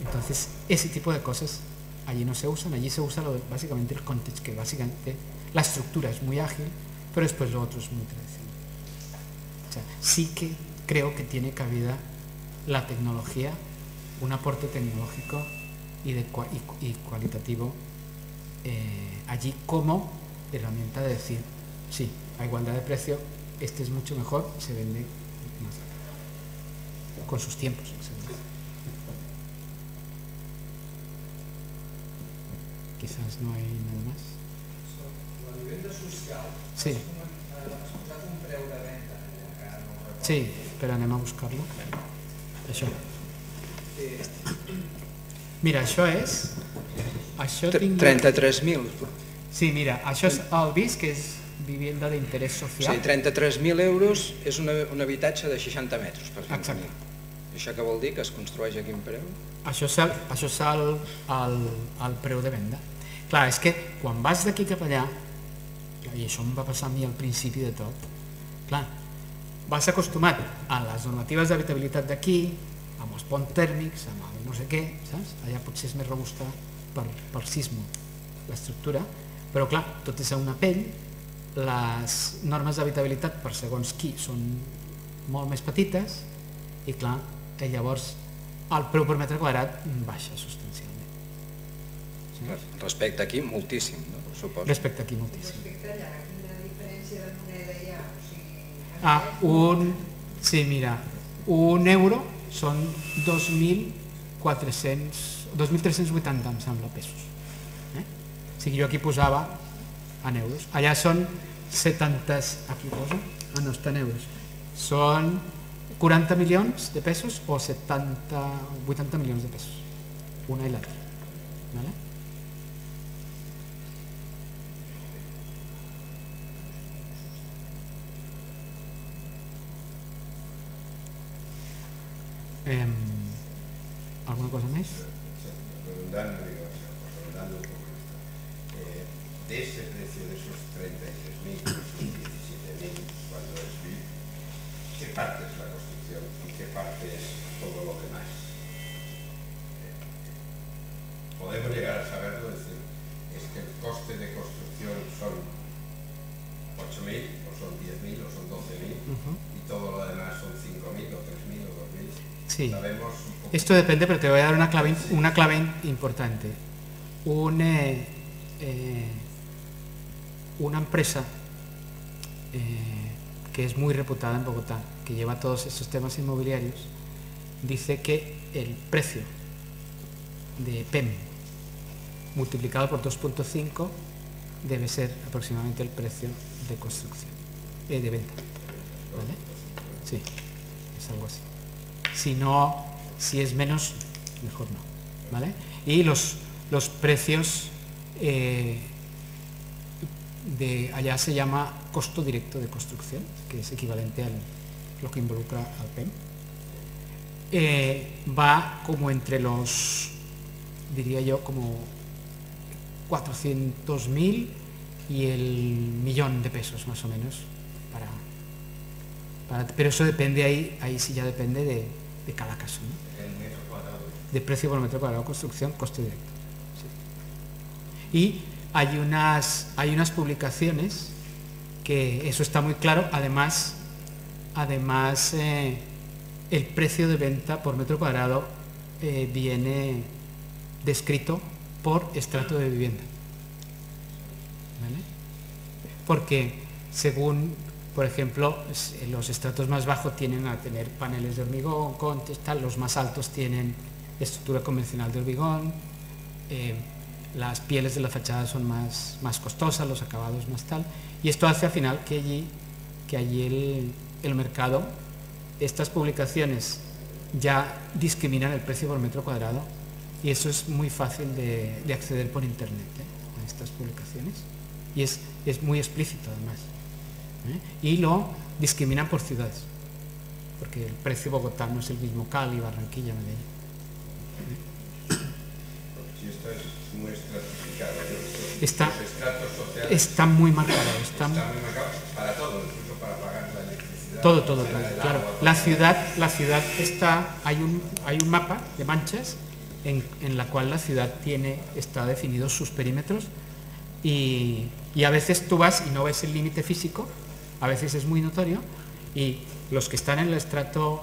Entonces, ese tipo de cosas allí no se usan, allí se usa básicamente el context, que básicamente la estructura es muy ágil, pero después lo otro es muy tradicional. O sea, sí que creo que tiene cabida la tecnología, un aporte tecnológico y cualitativo allí como herramienta de decir, sí, a igualdad de precio, este es mucho mejor, se vende más, con sus tiempos. Quizás no hay nada más. La vivienda social, sí. Has posat un preu de venda, encara no ho recordo. Sí, però anem a buscar-lo. Això. Mira, això és... Això 33.000. Sí, mira, això és el BIS, que és vivienda d'interès social. Sí, 33.000 euros és un habitatge de 60 metres, per exemple. Exacte. Això què vol dir, que es construeix a quin preu? Això és el preu de venda. Clar, és que quan vas d'aquí cap allà, i això em va passar a mi al principi de tot, clar, vas acostumat a les normatives d'habitabilitat d'aquí, amb els ponts tèrmics, amb el no sé què, saps? Allà potser és més robusta per sismo l'estructura, però clar, tot és a una pell, les normes d'habitabilitat per segons qui són molt més petites i clar, llavors el preu per metre quadrat baixa substancialment. Respecte aquí, moltíssim, no? Suposo. Respecte aquí, moltíssim. Respecte allà, quina diferència de moneda hi ha? O sigui, sí, mira, un euro són 2.380, em sembla, pesos. O sigui, jo aquí posava en euros. Allà són 70... Aquí posa? Ah, no, està en euros. Són 40 milions de pesos o 80 milions de pesos, una i l'altra. ¿Vale? ¿Alguna cosa más? Redundando un poco esto. De ese precio de esos 33.000, esos 17.000, cuando es VIP, ¿qué parte es la construcción y qué parte es todo lo demás? Podemos llegar a saberlo, es decir, es que el coste de construcción son 8.000 o son 10.000 o son 12.000 y todo lo demás son 5.000 o 3.000 o 2.000. Sí. Sabemos un poco. Esto depende, pero te voy a dar una clave importante. Una empresa que es muy reputada en Bogotá, que lleva todos estos temas inmobiliarios, dice que el precio de PEM multiplicado por 2.5 debe ser aproximadamente el precio de construcción, de venta. ¿Vale? Sí, es algo así. Si es menos, mejor no. ¿Vale? Y los precios de allá se llama costo directo de construcción, que es equivalente a lo que involucra al PEM. Va como entre los, diría yo, como 400.000 y el millón de pesos más o menos. Pero eso depende, ahí sí ya depende de cada caso, ¿no? El metro cuadrado. De precio por metro cuadrado de construcción, coste directo. Sí. Y hay unas publicaciones que eso está muy claro. Además el precio de venta por metro cuadrado viene descrito por estrato de vivienda. ¿Vale? Porque según, por ejemplo, los estratos más bajos tienden a tener paneles de hormigón, tal, los más altos tienen estructura convencional de hormigón, las pieles de la fachada son más costosas, los acabados más tal, y esto hace al final que allí el mercado, estas publicaciones ya discriminan el precio por metro cuadrado, y eso es muy fácil de acceder por internet a estas publicaciones, y es muy explícito además. Y lo discriminan por ciudades, porque el precio Bogotá no es el mismo Cali, Barranquilla, Medellín. Si esto es muy estratificado, está muy marcado. Está muy marcado para todo, incluso para pagar la electricidad. Todo, claro. La ciudad está, hay un mapa de manchas en la cual la ciudad está definidos sus perímetros y a veces tú vas y no ves el límite físico. A veces es muy notorio y los que están en el estrato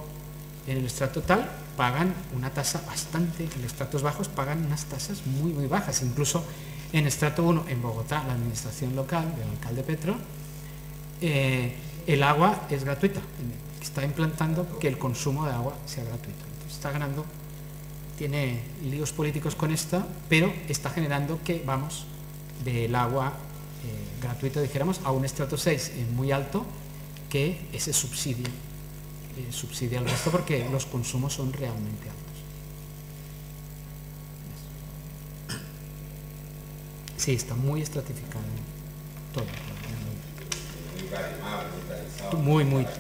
tal pagan una tasa bastante, en los estratos bajos pagan unas tasas muy bajas, incluso en estrato 1 en Bogotá, la administración local del alcalde Petro, el agua es gratuita, está implantando que el consumo de agua sea gratuito. Entonces está ganando, tiene líos políticos con esta, pero está generando que vamos del agua gratuito, dijéramos, a un estrato 6 muy alto, que ese subsidia al resto porque los consumos son realmente altos. Sí, está muy estratificado todo.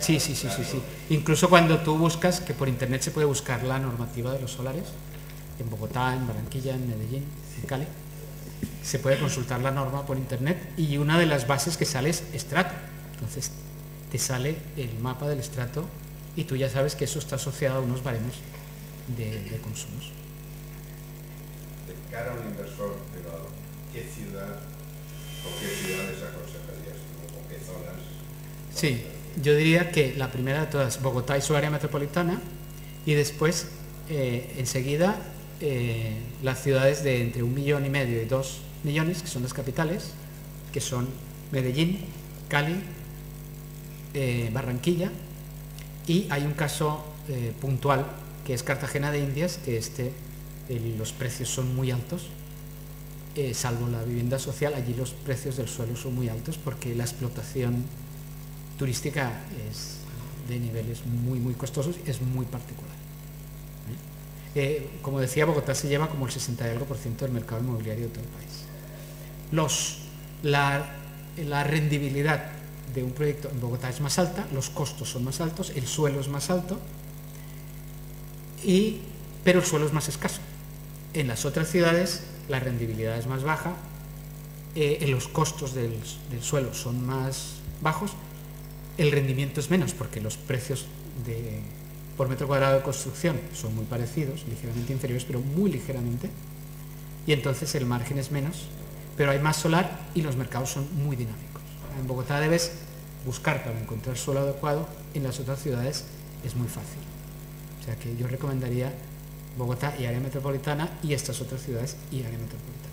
Sí. Incluso cuando tú buscas, que por internet se puede buscar la normativa de los solares, en Bogotá, en Barranquilla, en Medellín, en Cali, se puede consultar la norma por internet y una de las bases que sale es estrato. Entonces te sale el mapa del estrato y tú ya sabes que eso está asociado a unos baremos de consumos. De cara a un inversor privado, ¿qué ciudad o qué ciudades aconsejarías tú o qué zonas? Sí, yo diría que la primera de todas, Bogotá y su área metropolitana, y después enseguida las ciudades de entre 1,5 millones y 2 millones, que son las capitales, que son Medellín, Cali, Barranquilla, y hay un caso puntual que es Cartagena de Indias, que los precios son muy altos, salvo la vivienda social. Allí los precios del suelo son muy altos porque la explotación turística de niveles muy costosos, es muy particular. Como decía, Bogotá se lleva como el 60 y algo % del mercado inmobiliario de todo el país. La rendibilidad de un proyecto en Bogotá es más alta, los costos son más altos, el suelo es más alto, pero el suelo es más escaso. En las otras ciudades la rendibilidad es más baja, los costos del suelo son más bajos, el rendimiento es menos porque los precios por metro cuadrado de construcción son muy parecidos, ligeramente inferiores, pero muy ligeramente, y entonces el margen es menos, pero hay más solar y los mercados son muy dinámicos. En Bogotá debes buscar para encontrar suelo adecuado, en las otras ciudades es muy fácil. O sea que yo recomendaría Bogotá y área metropolitana, y estas otras ciudades y área metropolitana.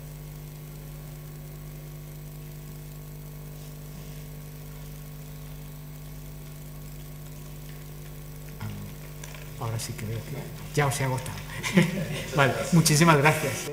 Ahora sí que veo que ya os he agotado. Vale, muchísimas gracias.